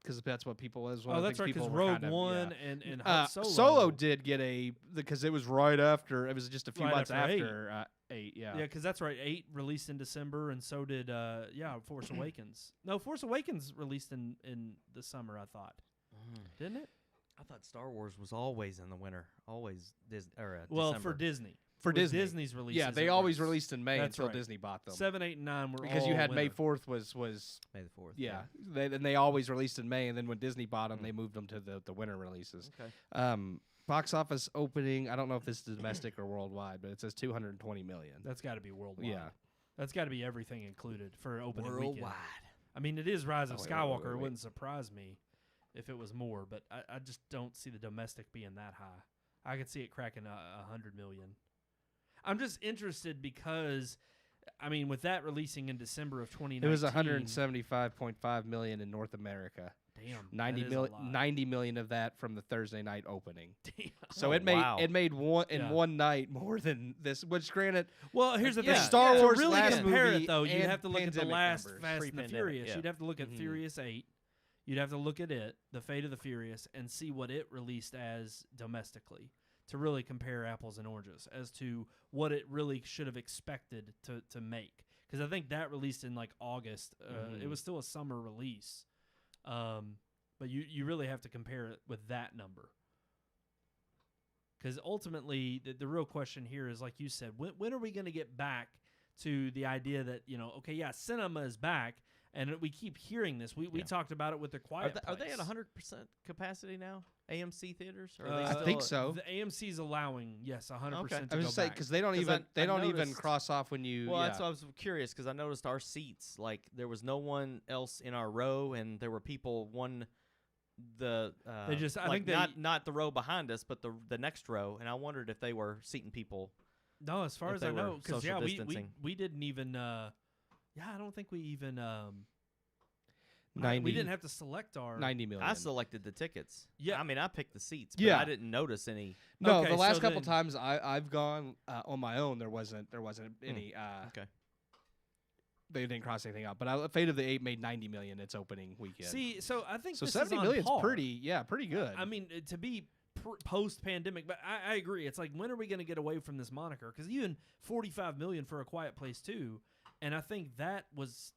because that's what people was. Oh, that's right. Because Rogue One and Han Solo did get because it was right after. It was just a few Right months after after 8. Yeah. Yeah, because that's right. 8 released in December, and so did Force Awakens. No, Force Awakens released in the summer. I thought, didn't it? I thought Star Wars was always in the winter, always Well, December. for Disney. For With Disney. Disney's releases. Yeah, they it always was. released in May That's until right. Disney bought them. 7, 8, and 9 were Because all you had May winter. 4th was May the 4th. they always released in May, and then when Disney bought them, they moved them to the winter releases. Okay. Box office opening, I don't know if this is domestic or worldwide, but it says 220 million. That's got to be worldwide. Yeah. That's got to be everything included for opening Worldwide. weekend. I mean, it is Rise of wait, Skywalker. It wait. wouldn't surprise me if it was more, but I just don't see the domestic being that high. I could see it cracking 100 million. I'm just interested because, I mean, with that releasing in December of 2019, It was 175.5 million in North America. Damn, 90 that is a million, lot. 90 million of that from the Thursday night opening. Damn. So Oh, it made wow. one in Yeah. one night more than this. Which, granted, Well, here's the Yeah, thing. Star To Wars really last compare movie it, though, you'd and have to look at the pandemic last numbers. Fast and the Pre-pandemic, Furious. yeah. You'd have to look at Mhm. Furious 8. You'd have to look at it, The Fate of the Furious, and see what it released as domestically to really compare apples and oranges as to what it really should have expected to make. Because I think that released in like August. It was still a summer release. But you really have to compare it with that number. Because ultimately, the real question here is, like you said, when are we going to get back to the idea that, okay, yeah, cinema is back, and we keep hearing this. We talked about it with The Quiet Are they at Place. 100% capacity now? AMC theaters? Or are they I still think so. The AMC's allowing, yes, 100% Okay. to I was go just saying back. because they don't 'Cause even I even noticed- cross off when you. Well, yeah. that's why I was curious because I noticed our seats, like there was no one else in our row, and there were people They just- I like think not the row behind us, but the next row, and I wondered if they were seating people. No, as far if as they I know, were because social we distancing. didn't even. I don't think we even. 90, we didn't have to select our 90 million. I selected the tickets. Yeah. I mean I picked the seats, but Yeah. I didn't notice any. No, Okay, the last so couple then- times I've gone on my own, there wasn't any. Okay. They didn't cross anything out. But Fate of the 8 made 90 million its opening weekend. See, so I think so this 70 is on million is par. pretty good. I mean, to be post-pandemic, but I agree. It's like, when are we going to get away from this moniker? Because even 45 million for A Quiet Place 2, and I think that was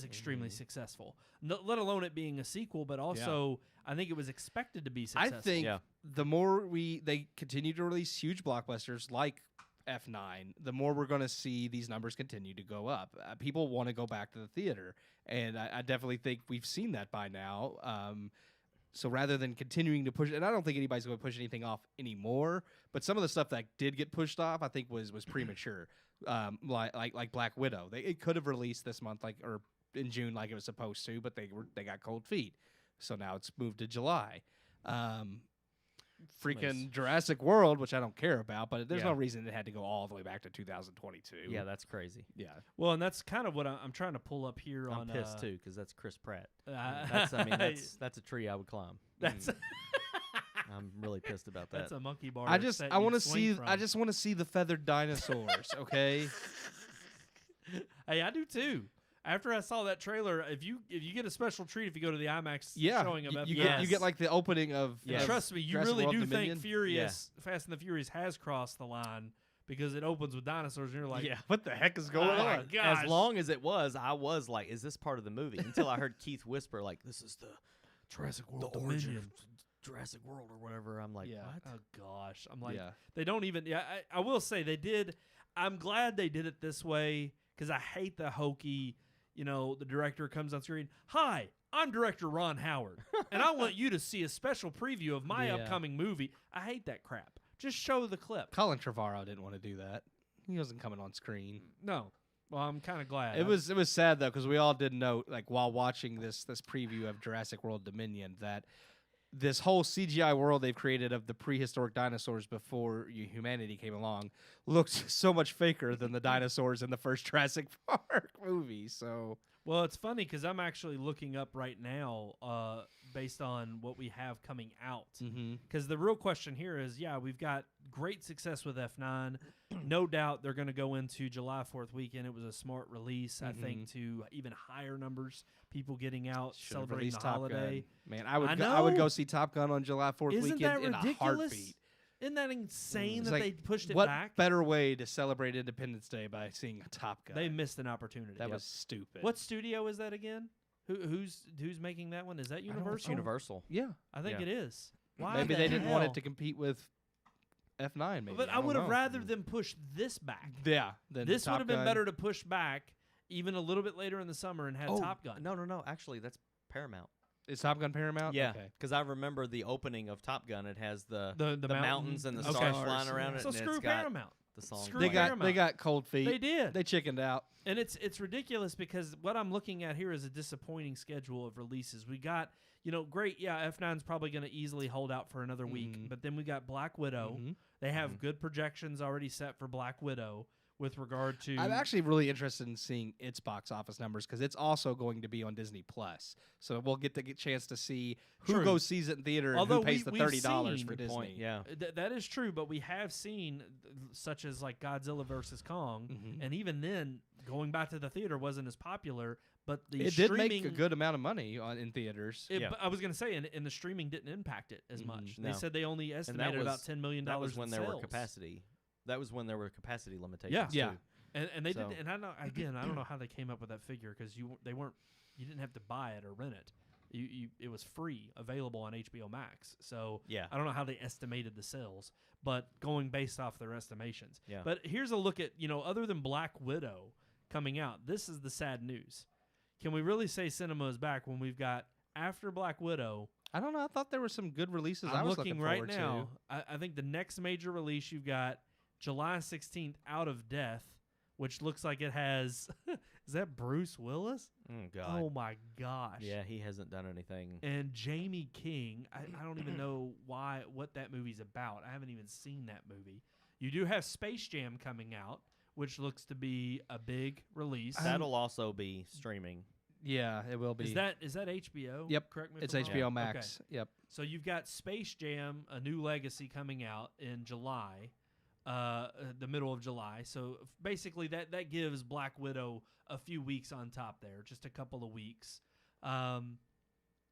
extremely successful. Let alone it being a sequel, but also I think it was expected to be I successful. think Yeah. the more they continue to release huge blockbusters like F9, the more we're going to see these numbers continue to go up. People want to go back to the theater, and I definitely think we've seen that by now. So rather than continuing to push, and I don't think anybody's going to push anything off anymore, but some of the stuff that did get pushed off, I think was premature. Like Black Widow, it could have released this month, or in June, like it was supposed to, but they got cold feet, so now it's moved to July. Freaking Jurassic World, which I don't care about, but there's no reason it had to go all the way back to 2022. Yeah, that's crazy. Yeah. Well, and that's kind of what I'm trying to pull up here I'm on. pissed too because that's Chris Pratt. That's That's a tree I would climb. that's I'm really pissed about that. that's a monkey bar. I that just you'd want to swing see from. I just want to see the feathered dinosaurs. Okay. Hey, I do too. After I saw that trailer, if you get a special treat if you go to the IMAX Yeah, showing of you, F9, you, get, you get like the opening of. and trust me, you Jurassic really World do Dominion. think Fast and the Furious has crossed the line because it opens with dinosaurs, and you're like, Yeah. What the heck is going oh my on? gosh. As long as it was, I was like, "Is this part of the movie?" Until I heard Keith whisper, "Like this is the Jurassic World the origin Dominion. of Jurassic World or whatever." I'm like, Yeah. "What?" Oh gosh, I'm like, Yeah. they don't even. Yeah, I will say they did. I'm glad they did it this way because I hate the hokey. The director comes on screen. Hi, I'm director Ron Howard, and I want you to see a special preview of my Yeah. upcoming movie. I hate that crap. Just show the clip. Colin Trevorrow didn't want to do that. He wasn't coming on screen. No. Well, I'm kind of glad. It was sad though because we all did note like while watching this preview of Jurassic World Dominion that this whole CGI world they've created of the prehistoric dinosaurs before humanity came along looked so much faker than the dinosaurs in the first Jurassic Park movie. So Well, it's funny because I'm actually looking up right now based on what we have coming out. Because the real question here is, we've got great success with F9. No doubt they're going to go into July 4th weekend. It was a smart release, I think, to even higher numbers, people getting out, Should've celebrating released the Top holiday. Gun. Man, I would know. go see Top Gun on July 4th Isn't weekend that in a ridiculous? heartbeat. Isn't that insane It's that like, they pushed it what back? better way to celebrate Independence Day by seeing a Top Gun? They missed an opportunity. That was stupid. What studio is that again? Who's making that one? Is that I don't know if Universal? it's Universal. Yeah. I think Yeah. it is. Why Maybe the they didn't want hell? it to compete with F9. Maybe, But I don't would have know. rather them push this back. Yeah. Than This would Top have been Gun. better to push back even a little bit later in the summer and had Oh, Top Gun. No. Actually, that's Paramount. Is Top Gun Paramount? Yeah, Okay. because I remember the opening of Top Gun. It has the The mountains and the Okay. stars flying around it. So and screw it's got Paramount. the song. Screw They playing. got Paramount. cold feet. They did. They chickened out. And it's ridiculous because what I'm looking at here is a disappointing schedule of releases. We got, great, F9's probably going to easily hold out for another week. But then we got Black Widow. They have good projections already set for Black Widow with regard to... I'm actually really interested in seeing its box office numbers because it's also going to be on Disney Plus. So we'll get the chance to see who True. goes sees it in theater and Although who pays the we've $30 seen- for Good Disney. Point, yeah. That is true, but we have seen such as like Godzilla versus Kong, and even then, going back to the theater wasn't as popular. But the It did streaming, make a good amount of money in theaters. It, Yeah. but I was going to say, and the streaming didn't impact it as much. They No. said they only estimated about $10 million. That was when in there were sales. capacity. That was when there were capacity limitations. Yeah. Yeah. too. And they So- did. And I know again, I don't know how they came up with that figure because you didn't have to buy it or rent it. It was free, available on HBO Max. So Yeah. I don't know how they estimated the sales, but going based off their estimations. Yeah. But here's a look at other than Black Widow coming out, this is the sad news. Can we really say cinema is back when we've got after Black Widow? I don't know. I thought there were some good releases. I I'm was looking looking right forward now. I think the next major release you've got July 16th, Out of Death, which looks like it has. Is that Bruce Willis? Oh God. Oh my gosh. Yeah, he hasn't done anything. And Jamie King. I don't even know what that movie's about. I haven't even seen that movie. You do have Space Jam coming out, which looks to be a big release. That'll also be streaming. to. Yeah, it will be. Is that HBO? Yep. Correct me if It's I'm wrong. HBO Okay. Max. Yep. So you've got Space Jam, A New Legacy coming out in July, the middle of July. So basically that gives Black Widow a few weeks on top there, just a couple of weeks.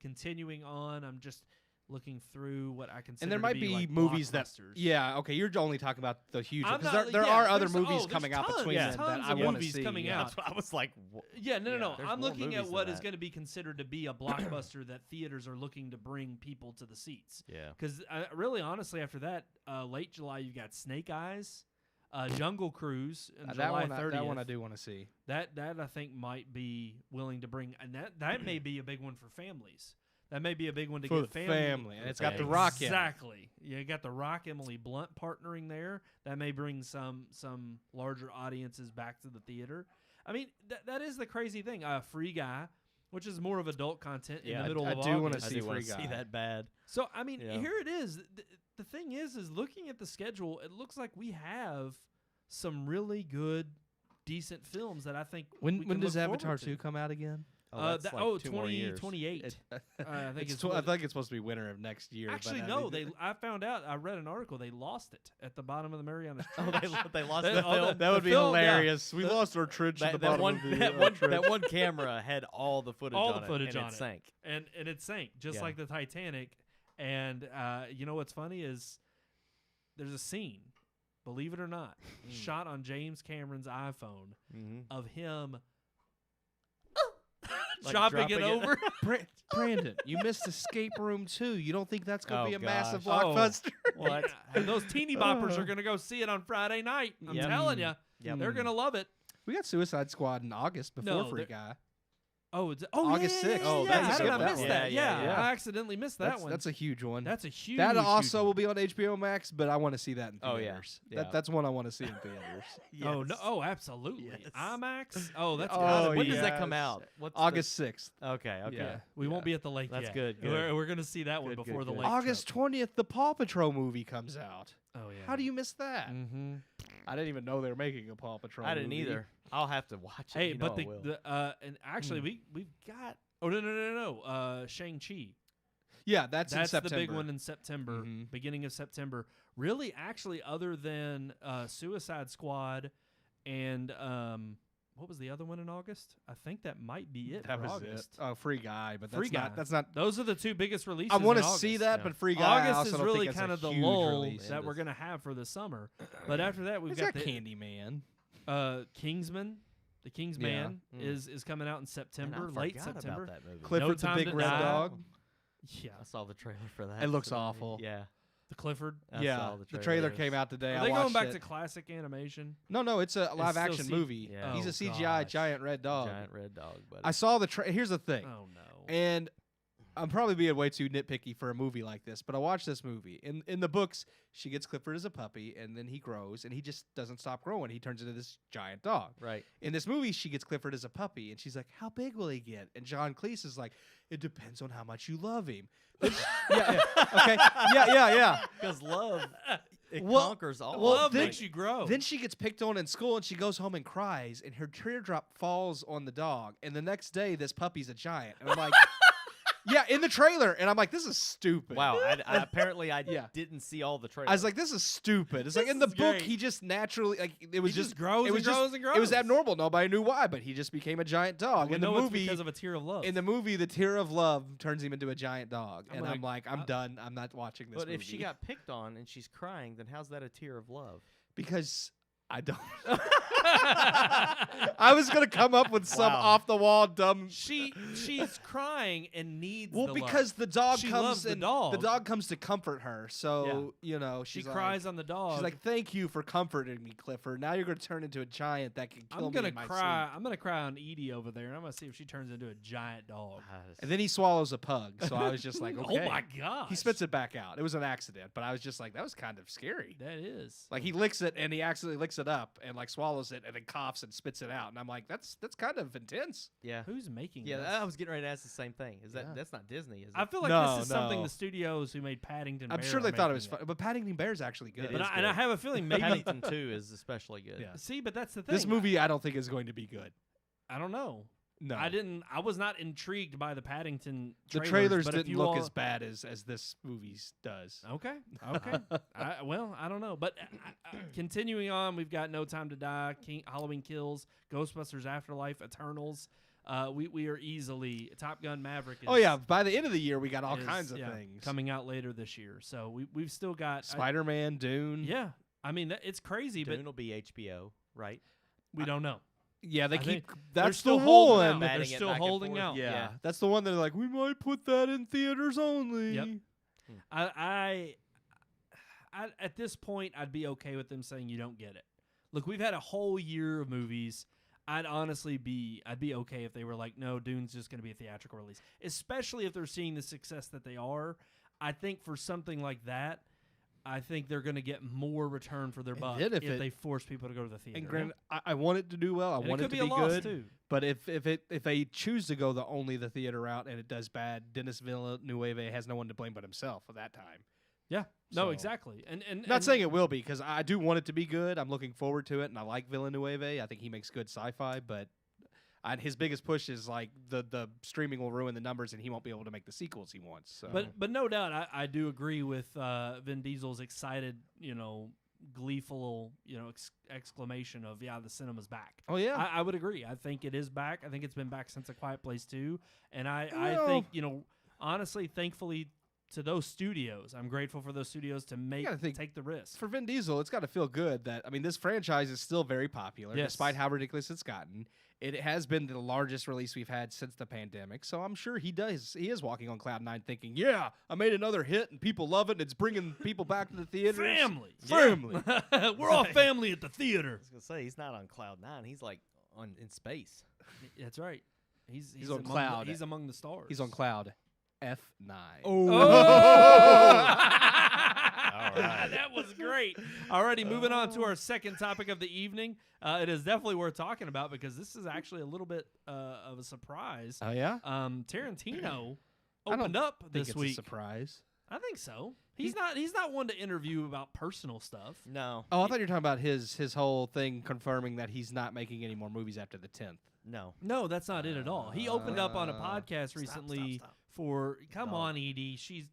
Continuing on, I'm just looking through what I consider And there to might be be like movies that. blockbusters. Yeah. Okay. You're only talking about the huge. I'm Because not- there yeah, are other there's- movies there's coming out tons, between yeah, them that tons I of want to movies see. coming yeah. out. That's what I was like. Yeah, no. there's I'm more looking movies at than what is that. going to be considered to be a blockbuster that theaters are looking to bring people to the seats. Yeah. Because really, honestly, after that, late July, you've got Snake Eyes, Jungle Cruise, and That July one, 30th. that one I do want to see. That I think might be willing to bring, and that may be a big one for families. That may be a big one to For get the family, and it's got The Rock in it. Exactly. You got The Rock, Emily Blunt partnering there. That may bring some larger audiences back to the theater. I mean, that is the crazy thing. Free Guy, which is more of adult content in the middle I of do wanna August. I see do want Free to see Guy. that bad. So I mean, Yeah. here it is. The thing is looking at the schedule, it looks like we have some really good, decent films that I think we When can does look forward Avatar to. 2 come out again? that's like 2 more years. 2028. I think it's I think it's supposed to be winter of next year. Actually, but no. I found out. I read an article. They lost it at the bottom of the Mariana Oh, Trench. they lost They- the oh, film. that would be film, yeah. hilarious. We lost our trench at the That bottom one, of the that one camera had all the footage All on the footage it, and on it it. sank. and it sank just Yeah. like the Titanic. And you know what's funny is there's a scene, believe it or not, shot on James Cameron's iPhone Mm-hmm. of him Like dropping it dropping it. over. Brandon, you missed Escape Room 2. You don't think that's going to Oh, be a massive gosh. Oh. blockbuster? What? And those teeny boppers are going to go see it on Friday night. I'm Yep. telling you, Yep. they're going to love it. We got Suicide Squad in August before No, Free they're- Guy. August yeah, 6th. yeah, Oh, yeah, how did I that miss one. that? Yeah. I accidentally missed that one. That's a huge one. That's a huge. That huge also one. will be on HBO Max, but I want to see that in Oh, yeah. theaters. Yeah. That's one I want to see in theaters. Oh no! Oh, absolutely. Yes. IMAX. Oh, that's Oh, gotta When be- does that come yes. out? What's August 6th. Okay. Yeah. We won't be at the lake That's yet. good, good. We're gonna see that one Good, before good, the good. lake. August trip. 20th, the Paw Patrol movie comes out. Oh yeah. How do you miss that? Mm-hmm. I didn't even know they were making a Paw Patrol I didn't movie. either. I'll have to watch it. Hey, You know but I will. and actually we've got. Oh no. Shang-Chi. Yeah, that's in That's September. the big one in September, Mhm. beginning of September. Really, actually, other than Suicide Squad and what was the other one in August? I think that might be it That for was August. it. Oh, Free Guy, but that's Free Guy. not. That's not. Those are the two biggest releases. I want in to see August. that, Yeah. but Free Guy. I August also is don't really think it's kind a of the huge lull release. that we're gonna have for the summer. But after that, we've It's got got the Candyman. Kingsman. The King's Yeah. Man Mm. is coming out in Man, September, I late forgot September. About that movie. Clifford's the Time big to red Die. dog. Yeah, I saw the trailer for that. It looks today. awful. Yeah. the Clifford. I Yeah, saw the the trailer trailer. came out today. Are I they going watched back it. to classic animation? No, it's a live still action C- movie. Yeah. He's Oh, a CGI gosh. giant red dog. Giant red dog. Buddy. I saw the. Here's the thing, Oh no. and I'm probably being way too nitpicky for a movie like this, but I watched this movie. In the books, she gets Clifford as a puppy, and then he grows, and he just doesn't stop growing. He turns into this giant dog. Right. In this movie, she gets Clifford as a puppy, and she's like, "How big will he get?" And John Cleese is like, "It depends on how much you love him." yeah. Okay. Yeah. Because love, it Well- conquers all. well, Love then- makes you grow. Then she gets picked on in school, and she goes home and cries, and her teardrop falls on the dog. And the next day, this puppy's a giant, and I'm like, "Yeah," in the trailer, and I'm like, "This is stupid." Wow. Apparently, I Yeah. didn't see all the trailers. I was like, "This is stupid." It's like This in the is book, great. he just naturally it was He just just grows it was and just, grows and It was grows. abnormal. Nobody knew why, but he just became a giant dog. we In the know it's movie, because of a tear of love. in the movie, the tear of love turns him into a giant dog, I'm and gonna- I'm like, I'm done. I'm not watching this. but movie. if she got picked on and she's crying, then how's that a tear of love? because I don't. I was gonna come up with some Wow. off the wall dumb. she's crying and needs Well, the because love. the dog She comes loves the and dog. the dog comes to comfort her. So she she's cries like, on the dog. She's like, "Thank you for comforting me, Clifford. Now you're gonna turn into a giant that can kill I'm me gonna in my cry. sleep." I'm gonna cry on Edie over there, and I'm gonna see if she turns into a giant dog. And then he swallows a pug. So I was just like, "Okay." Oh my gosh. He spits it back out. It was an accident, but I was just like, "That was kind of scary." That is. Like he licks it and he accidentally licks it up and like swallows it and then coughs and spits it out. And I'm like, that's kind of intense. Yeah. Who's making Yeah, this? I was getting ready to ask the same thing. Is Yeah. that's not Disney, is it? I feel like No, this is something no. the studios who made Paddington I'm Bear sure are they thought it was making fun, but Paddington Bear's actually good. It But is and I good. have a feeling maybe. Paddington 2 is especially good. Yeah. See, but that's the thing. This movie, I don't think is going to be good. I don't know. No, I was not intrigued by the Paddington. The trailers, trailers but if didn't you look all- as bad as this movie does. Okay. Okay. I don't know. But continuing on, we've got No Time to Die, Halloween Kills, Ghostbusters Afterlife, Eternals. We are easily Top Gun Maverick. Is, Oh yeah, by the end of the year, we got all is, kinds of yeah, things coming out later this year. So we've still got Spider-Man, Dune. yeah. I mean, it's crazy, Dune but will be HBO, right? we don't know. Yeah, they I think keep. That's still the holding one. out. They're Batting it still back and holding forth. out. Yeah. Yeah. That's the one. They're like, we might put that in theaters only. Yep. I at this point, I'd be okay with them saying you don't get it. Look, we've had a whole year of movies. I'd be okay if they were like, no, Dune's just going to be a theatrical release, especially if they're seeing the success that they are. I think for something like that, I think they're going to get more return for their And buck then if if it- they force people to go to the theater. And granted, I want it to do well. I And want it it could to be be a loss good. too. But if they choose to go the theater route and it does bad, Dennis Villeneuve has no one to blame but himself for that time. Yeah, no, So- exactly. And Not saying it will be, because I do want it to be good. I'm looking forward to it, and I like Villeneuve. I think he makes good sci-fi, but And his biggest push is like the streaming will ruin the numbers, and he won't be able to make the sequels he wants. So. But no doubt, I do agree with Vin Diesel's excited, gleeful, exclamation of the cinema's back. Oh yeah, I would agree. I think it is back. I think it's been back since A Quiet Place 2, and I think honestly, thankfully, to those studios, I'm grateful for those studios to take the risk. For Vin Diesel, it's got to feel good that this franchise is still very popular, despite how ridiculous it's gotten. It has been the largest release we've had since the pandemic, so I'm sure he is walking on cloud 9 thinking, yeah, I made another hit and people love it and it's bringing people back to the theaters. Family. We're all family at the theater. I was going to say, he's not on cloud 9. He's like in space. That's right. He's on cloud. He's among the stars. He's on cloud F9. Oh! All right. That was great. Alrighty, moving on to our second topic of the evening. It is definitely worth talking about because this is actually a little bit of a surprise. Oh yeah. Tarantino opened up this it's week. A surprise. I think so. He's not one to interview about personal stuff. No. Oh, I thought you were talking about his whole thing confirming that he's not making any more movies after the 10th. No, that's not it at all. He opened up on a podcast recently for come on, Edie. She's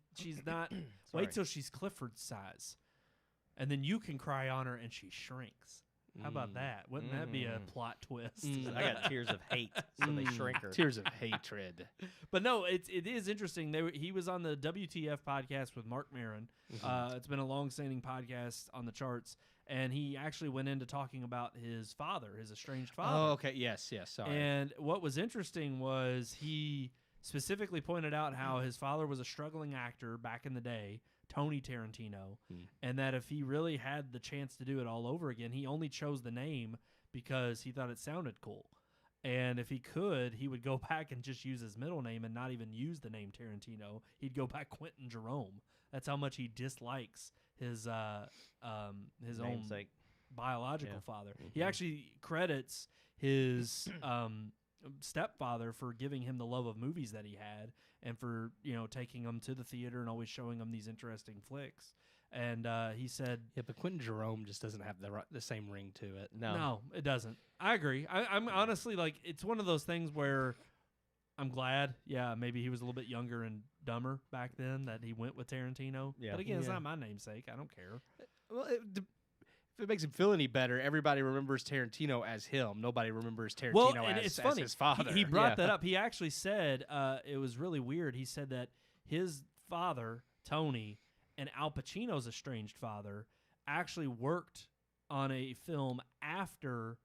not. Wait till she's Clifford's size, and then you can cry on her and she shrinks. How about that? Wouldn't that be a plot twist? I got tears of hate, so they shrink her. Tears of hatred. But no, it is interesting. He was on the WTF podcast with Mark Maron. It's been a long-standing podcast on the charts, and he actually went into talking about his father, his estranged father. Oh, okay. Yes. Sorry. And what was interesting was he specifically pointed out how his father was a struggling actor back in the day, Tony Tarantino, and that if he really had the chance to do it all over again, he only chose the name because he thought it sounded cool. And if he could, he would go back and just use his middle name and not even use the name Tarantino. He'd go back Quentin Jerome. That's how much he dislikes his own biological father. He actually credits his stepfather for giving him the love of movies that he had and for taking him to the theater and always showing him these interesting flicks. And he said, yeah, but Quentin Jerome just doesn't have the same ring to it. No, it doesn't. I agree. I'm honestly it's one of those things where I'm glad. Yeah, maybe he was a little bit younger and dumber back then that he went with Tarantino. Yeah. But again, it's not my namesake. I don't care. Well, if it makes him feel any better, everybody remembers Tarantino as him. Nobody remembers Tarantino as his father. He brought that up. He actually said it was really weird. He said that his father, Tony, and Al Pacino's estranged father actually worked on a film after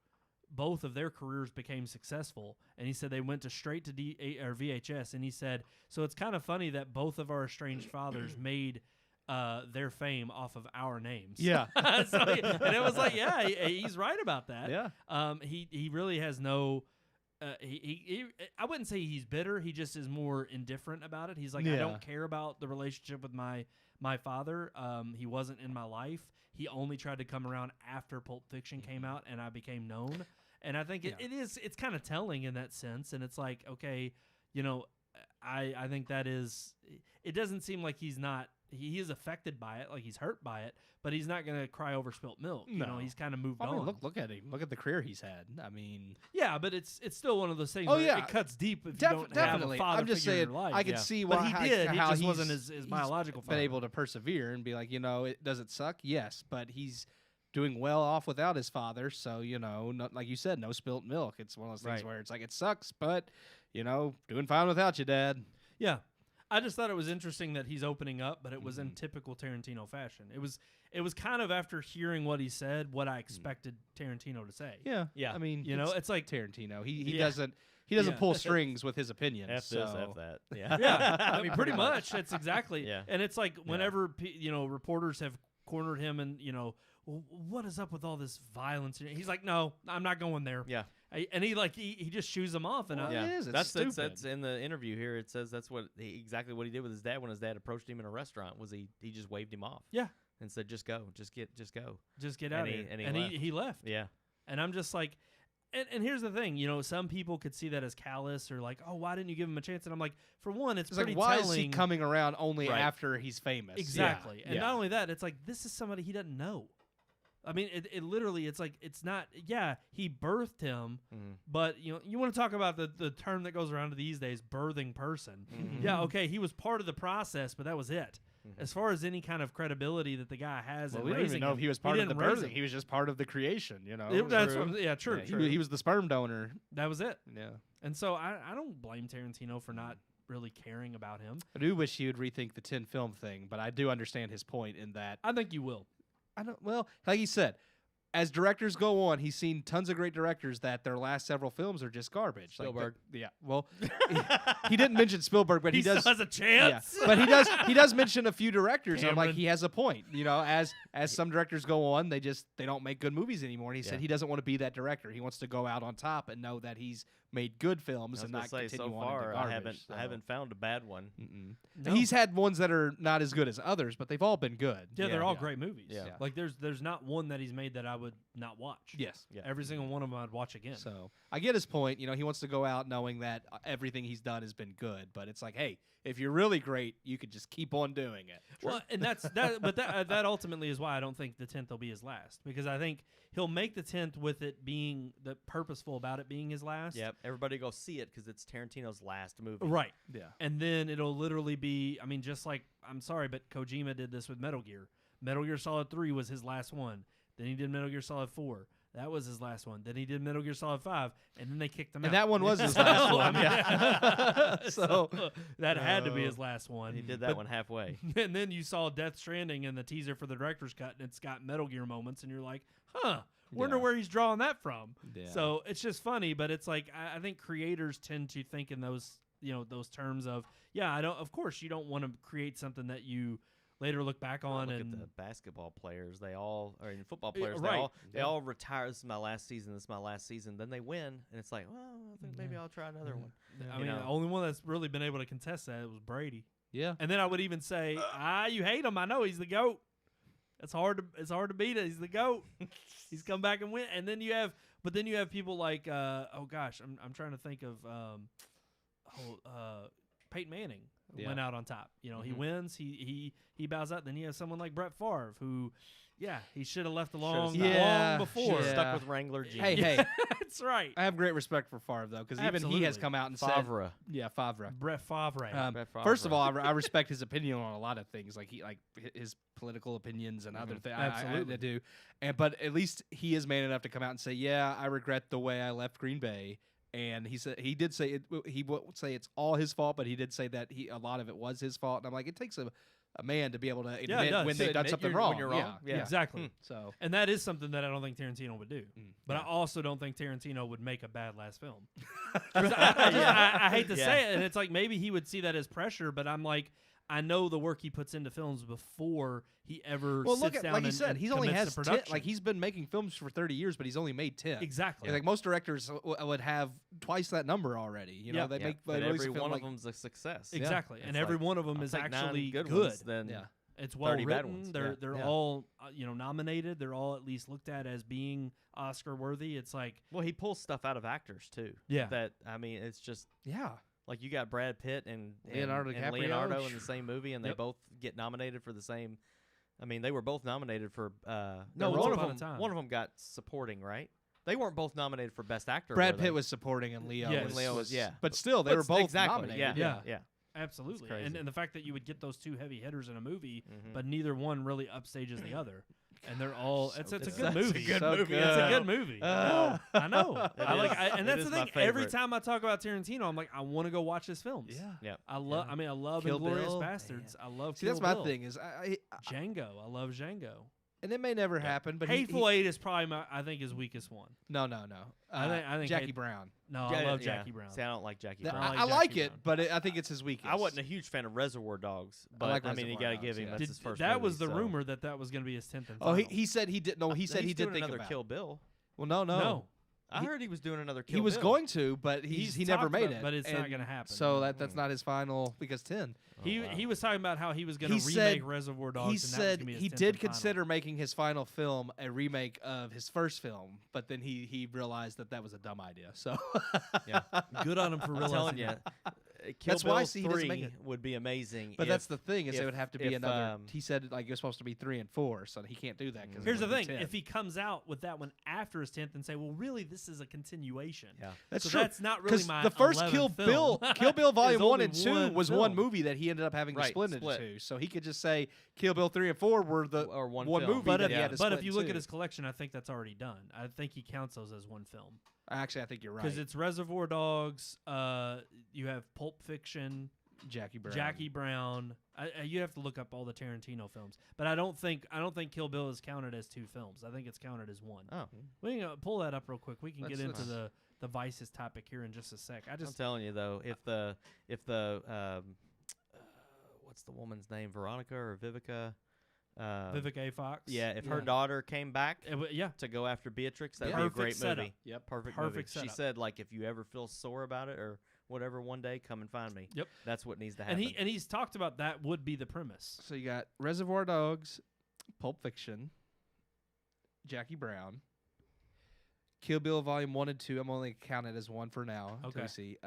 both of their careers became successful. And he said they went straight to VHS. And he said, so it's kind of funny that both of our estranged fathers made their fame off of our names. Yeah. And it was like, yeah, he's right about that. Yeah. He really has no. I wouldn't say he's bitter. He just is more indifferent about it. He's like, I don't care about the relationship with my father. He wasn't in my life. He only tried to come around after Pulp Fiction came out and I became known. And I think it's kind of telling in that sense. And it's like, okay, I think that is. It doesn't seem like he's not. He is affected by it, like he's hurt by it, but he's not going to cry over spilt milk. No. He's kind of moved on. Look at him. Look at the career he's had. I mean, yeah, but it's still one of those things. Where it cuts deep if you don't definitely. have a father I'm just figure saying. in your life. I could see but why he did. How he just wasn't his biological father. Been able to persevere and be like, does it suck? Yes, but he's doing well off without his father. So not, like you said, no spilt milk. It's one of those things where it's like it sucks, but doing fine without you, Dad. Yeah. I just thought it was interesting that he's opening up, but it was in typical Tarantino fashion. It was kind of after hearing what he said, what I expected Tarantino to say. Yeah. I mean, it's like Tarantino. He doesn't pull strings with his opinions. F this, F that. Yeah. Yeah. I mean, pretty much. That's exactly. Yeah. And it's like whenever reporters have cornered him and well, what is up with all this violence? He's like, no, I'm not going there. Yeah. And he just shoos them off. And it is. It's that's stupid. that's in the interview here. It says that's exactly what he did with his dad when his dad approached him in a restaurant. Was he just waved him off? Yeah. And said, just go, just get out of here. And he left. Yeah. And I'm just like, and here's the thing, some people could see that as callous or like, oh, why didn't you give him a chance? And I'm like, for one, it's pretty like, why telling. is he coming around only after he's famous? Exactly. Yeah. And not only that, it's like this is somebody he doesn't know. I mean, it literally, it's like, it's not, yeah, he birthed him, Mm-hmm. but, you know, you want to talk about the term that goes around these days, birthing person. Mm-hmm. Yeah, okay, he was part of the process, but that was it. As far as any kind of credibility that the guy has Well, in we don't raising even know him, if he was part of the didn't raise birthing. him. He was just part of the creation, you know. That's True. what, yeah, true. Yeah, true. he was the sperm donor. That was it. Yeah. And so I don't blame Tarantino for not really caring about him. I do wish he would rethink the 10 film thing, but I do understand his point in that. I think you will. Well, like he said, as directors go on, he's seen tons of great directors that their last several films are just garbage. Spielberg. Yeah. Well, he didn't mention Spielberg, but he does. Still has a chance. Yeah, but he does mention a few directors. And I'm like, Cameron. he has a point. You know, as some directors go on, they don't make good movies anymore. And he said he doesn't want to be that director. He wants to go out on top and know that he's made good films and not continue so on far, into garbage. I haven't found a bad one. No. He's had ones that are not as good as others, but they've all been good. Yeah, they're all great movies. Yeah. Like there's not one that he's made that I would not watch. Yes. Yeah. Every single one of them I'd watch again. So I get his point. You know, he wants to go out knowing that everything he's done has been good. But it's like, hey, if you're really great, you could just keep on doing it. Well, and that's that. But that ultimately is why I don't think the 10th will be his last, because I think he'll make the 10th with it being the purposeful about it being his last. Yep, everybody go see it because it's Tarantino's last movie. Right. Yeah. And then it'll literally be, I mean, just like, I'm sorry, but Kojima did this with Metal Gear. Metal Gear Solid 3 was his last one. Then he did Metal Gear Solid 4. That was his last one. Then he did Metal Gear Solid 5, and then they kicked him out. And that one was his last one. Yeah. So that had to be his last one. He did that one halfway. And then you saw Death Stranding and the teaser for the director's cut, and it's got Metal Gear moments, and you're like, huh, wonder Yeah. where he's drawing that from. Yeah. So it's just funny, but it's like I think creators tend to think in those those terms of, yeah, of course you don't want to create something that you later look back on Look and at the basketball players. They all, or in football players, right. they all retire. This is my last season. This is my last season. Then they win, and it's like, well, I think maybe I'll try another one. I You mean, know. the only one that's really been able to contest that was Brady. Yeah. And then I would even say, you hate him. I know he's the GOAT. It's hard to beat it. He's the GOAT. He's come back and win. And then you have people like, I'm trying to think of, Peyton Manning went out on top. You know, he wins. He bows out. Then you have someone like Brett Favre who, he should have left long before. Yeah. Stuck with Wrangler jeans. Hey, That's right. I have great respect for Favre though, because even he has Absolutely. come out and said, Favre. Favre. Brett Favre. Brett First of Favre. all, I respect his opinion on a lot of things, like his political opinions and other things. Absolutely. I do, but at least he is man enough to come out and say, "Yeah, I regret the way I left Green Bay." And he did say he won't say it's all his fault, but he did say that a lot of it was his fault. And I'm like, it takes a man to be able to it admit does. when To they've done admit something when wrong. you're wrong. Yeah. Exactly. So And that is something that I don't think Tarantino would do. But yeah. I also don't think Tarantino would make a bad last film. I hate to say it, and it's like maybe he would see that as pressure, but I'm like, I know the work he puts into films before he ever well, sits look at down like he and, said, and he's only commits has to 10, production. like he's been making films for 30 years, but he's only made 10. Exactly. Like most directors would have twice that number already. You know, Yeah. they make but they release every a film one like, of them's a success. Exactly. And It's every like, one of them I'll is take 9 actually good. good. Ones, then Yeah. It's well 30 bad written. ones. They're Yeah. all nominated. They're all at least looked at as being Oscar worthy. It's like Well, he pulls stuff out of actors too. Yeah. That I mean, it's just yeah. like you got Brad Pitt and Leonardo and DiCaprio. Leonardo in the same movie, and they Yep. both get nominated for the same. I mean, they were both nominated for. No, Once one Upon a of them. Time. One of them got supporting, right? They weren't both nominated for Best Actor. Brad were they? Pitt was supporting and Leo Yes. was, Leo was- yeah. But still, they But were both exactly, nominated. Yeah, Yeah. yeah. absolutely. crazy. And the fact that you would get those two heavy hitters in a movie, Mhm. but neither one really upstages the other. And they're all it's a good. good Such a movie. good So movie. It's a good movie. I know. It And is. that's It the is my thing. Every favorite. time I talk about Tarantino, I'm like, I want to go watch his films. Yeah. Yeah. I love. Yeah. I mean, I love Kill Inglourious Bill, Bastards. I love. See, Kill that's my Bill. thing is, Django. I love Django. and it may never happen, but Hateful Eight is probably I think his weakest one. No. I think Jackie Hate- Brown. No, Yeah, I love yeah. Jackie Brown. See, I don't like Jackie Th- Brown. I like I like Jackie it, Brown. but I think it's his weakest. I wasn't a huge fan of Reservoir Dogs, but like I mean, you Reservoir got to Dogs, give him yeah. that's Did- his first. that movie, was the so. rumor that was going to be his 10th and Oh, final. he said he did. No, he said He's he did doing think another about Kill it. Bill. Well, no. No. I He- heard he was doing another Kill He was Bill. going to, but He's he never talked made about it, it. but it's not and gonna happen. So that's not his final because 10. He was talking about how he was going He to remake said- Reservoir Dogs. He and that was said gonna be his he 10th did and final. consider making his final film a remake of his first film, but then he realized that was a dumb idea. So Yeah. Good on him for I'm realizing telling you, that. Kill That's Bill why I see he doesn't 3 make it. would be amazing. But that's the thing is if- it would have to be if, another. He said like it was supposed to be 3 and 4, so he can't do that. Cause Here's it the would be thing: 10. if he comes out with that one after his 10th and say, "Well, really, this is a continuation," Yeah. That's so true. that's not really 'Cause my the first 11th Kill film. Bill Volume Is 1 only and 2 one was one film. movie that he ended up having to Right, split into split. 2. So he could just say Kill Bill 3 and 4 were the Or one one film. movie But that if, he had to but split if you in look at 2. his collection, I think that's already done. I think he counts those as one film Actually, I think you're right. because it's Reservoir Dogs. You have Pulp Fiction, Jackie Brown. Jackie Brown. You have to look up all the Tarantino films, but I don't think Kill Bill is counted as 2 films. I think it's counted as 1. Oh, We can pull that up real quick. We can Let's- get into let's- the vices topic here in just a sec. I I'm just telling you though, if the what's the woman's name, Veronica or Vivica? Vivica A. Fox. Yeah, if her daughter came back Yeah. to go after Beatrix, that'd Perfect be a great setup. movie. Yep. Perfect Perfect movie. She setup. said like if you ever feel sore about it or whatever one day, come and find me. Yep. That's what needs to And happen. he's talked about that would be the premise. So you got Reservoir Dogs, Pulp Fiction, Jackie Brown, Kill Bill Volume 1 and 2. I'm only counting as 1 for now. Until Okay. we see.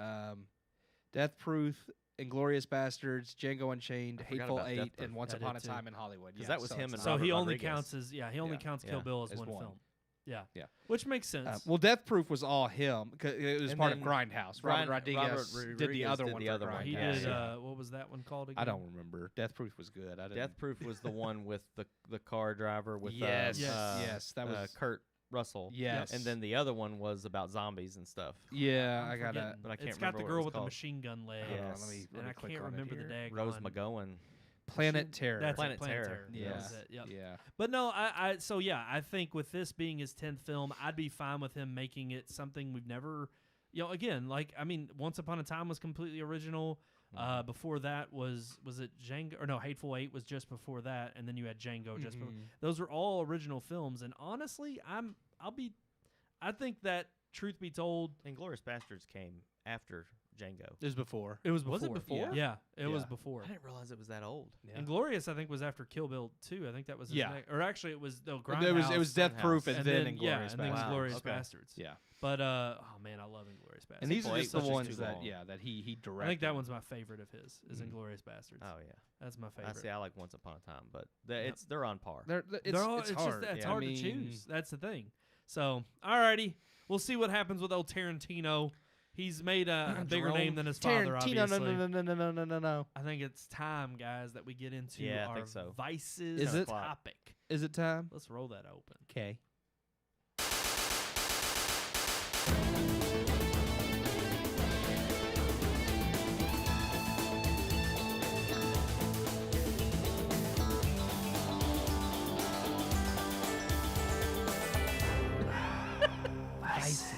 Death Proof, Inglorious Bastards, Django Unchained, I forgot Hateful about Death Eight, Proof. and Once I did Upon a too. Time in Hollywood. 'Cause Yeah, that was so him it's and So not- he Robert only Rodriguez. counts as he only Yeah. counts Yeah. Kill Bill as As one one. film. Yeah. Yeah. Which makes sense. well, Death Proof was all him. 'Cause it was And part of then Grindhouse. Grind- Robert Rodriguez did the Rodriguez other did one. the for other one. he Grindhouse. did. Yeah. What was that one called again? I don't remember. Death Proof was good. I didn't. Death Proof was the one with the car driver with Yes. Yes. Yes. That was. Kurt Russell. Yes. And then the other one was about zombies and stuff. Yeah, I'm I gotta. forgetting. but I can't It's got the remember what it girl was with the called. machine gun leg. Hold on, Yes. let me And I click can't on it remember the here. dag. Rose McGowan. Planet Terror. That's Planet it, Planet Terror. Terror. Yeah. That was it, yep. Yeah. But no, so yeah, I think with this being his 10th film, I'd be fine with him making it something we've never, again, like, I mean, Once Upon a Time was completely original. Before that was it Django, or no, Hateful Eight was just before that, and then you had Django just before. Those were all original films, and honestly, I think that truth be told, Inglourious Bastards came after Django. It was before. it was before. Was it before? Yeah, it was Yeah. before. I didn't realize it was that old. Yeah. Inglorious, I think, was after Kill Bill 2. I think that was his Yeah. next, or actually it was It was Death Grindhouse, Proof and, and then then Inglorious and then Bastards. Inglorious Okay. Bastards. Yeah. But oh man, I love Inglorious Bastards. And these Hateful are Eight just the was just ones too that long. that he directed. I think that one's my favorite of his. Is Mhm. Inglorious Bastards. Oh yeah. That's my I favorite. see. I like Once Upon a Time, but Yep. they're on par. It's It's hard. Just, it's Yeah. hard to choose. That's the thing. So, alrighty, we'll see what happens with old Tarantino. He's made a bigger name than his father, Tarantino, obviously. no. I think it's time, guys, that we get into Yeah, I our think so. vices Is it? topic. Is it time? Let's roll that open. Okay.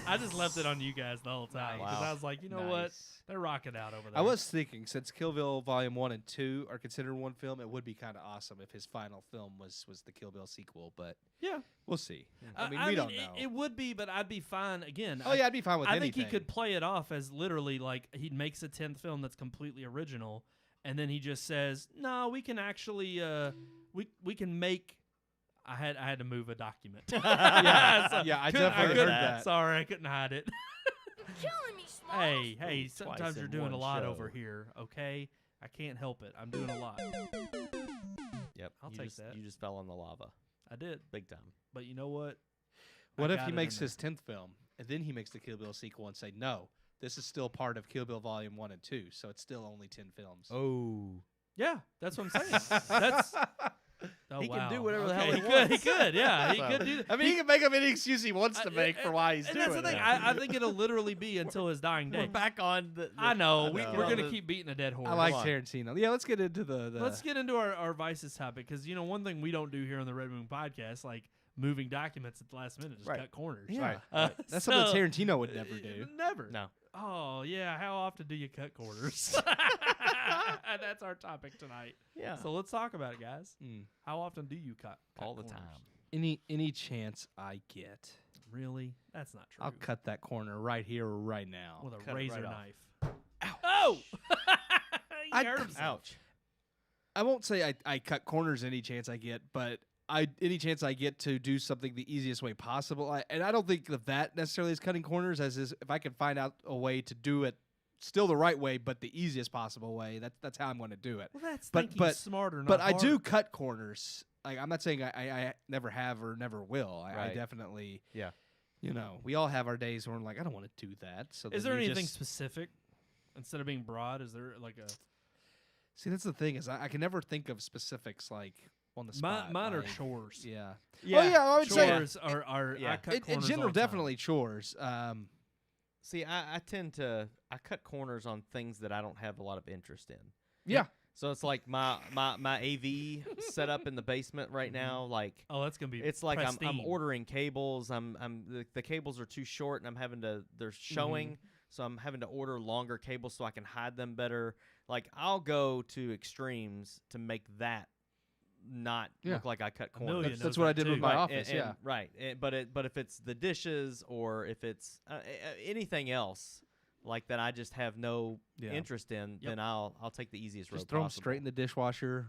I just left it on you guys the whole time because Wow. I was like, you know what? They're rocking out over there. I was thinking, since Kill Bill Volume 1 and 2 are considered one film, it would be kind of awesome if his final film was the Kill Bill sequel, but Yeah. we'll see. I mean, we don't know. It would be, but I'd be fine. Again, Oh, yeah, I'd be fine with I anything. think he could play it off as literally like he makes a 10th film that's completely original, and then he just says, "No, we can actually we can make." I had to move a document. Yeah, yeah, I definitely heard that. Sorry, I couldn't hide it. Killing me, Smalls. Hey, Ooh, sometimes twice you're in doing a one lot show. over here. Okay, I can't help it. I'm doing a lot. Yep. I'll you take just, that. You just fell in the lava, I did, big time. but you know what? What I if got he it makes in there. his 10th film, and then he makes the Kill Bill sequel and say, no, this is still part of Kill Bill Volume 1 and 2, so it's still only 10 films. Oh. Yeah, that's what I'm saying. That's oh, He can do wow. whatever the hell Okay, he He wants. could, yeah. He So- could do. I mean, he can make up any excuse he wants to I- make for why he's and doing that's the thing. it. I think it'll literally be until his dying day. We're back on the I know. I We're know. going to The- keep beating a dead horse. I like Come on. Tarantino. Yeah, let's get into the Let's get into our vices topic because, one thing we don't do here on the Red Moon podcast, like moving documents at the last minute, is Right. cut corners. Yeah. That's so- something Tarantino would never do. Never. No. Oh, yeah. How often do you cut corners? That's our topic tonight. Yeah. So let's talk about it, guys. Mm. How often do you cut all the corners? time. Any chance I get, Really? That's not true. I'll cut that corner right here or right now. with a Cut it razor right off. knife. Ow! Oh! He I- hurt himself. Ouch. I won't say I cut corners any chance I get, but any chance I get to do something the easiest way possible. And I don't think of that necessarily as cutting corners, as is if I can find out a way to do it still the right way, but the easiest possible way. That's how I'm going to do it. Well, that's But- thinking but- smarter, not But I do harder. cut corners. Like, I'm not saying I never have or never will. I Right. definitely, Yeah. we all have our days where we're like, I don't want to do that. So Is then there you anything just- specific instead of being broad? Is there like a See, that's the thing is I can never think of specifics like on the spot. mine are like- chores. Yeah. Yeah. Oh yeah, I would say Chores are yeah. I cut in corners all general the time. definitely chores. See, I tend to cut corners on things that I don't have a lot of interest in. Yeah. So it's like my AV set up in the basement right now. Like Oh, that's gonna be. it's like I'm pristine. ordering cables. The cables are too short, and they're showing. So I'm having to order longer cables so I can hide them better. Like I'll go to extremes to make that not Yeah. look like I cut million corners. knows That's what I that did with too. my Right, office. and- Yeah. right. But if it's the dishes or if it's anything else like that, I just have no Yeah. interest in. Yep. Then I'll take the easiest road Just throw them possible. straight in the dishwasher.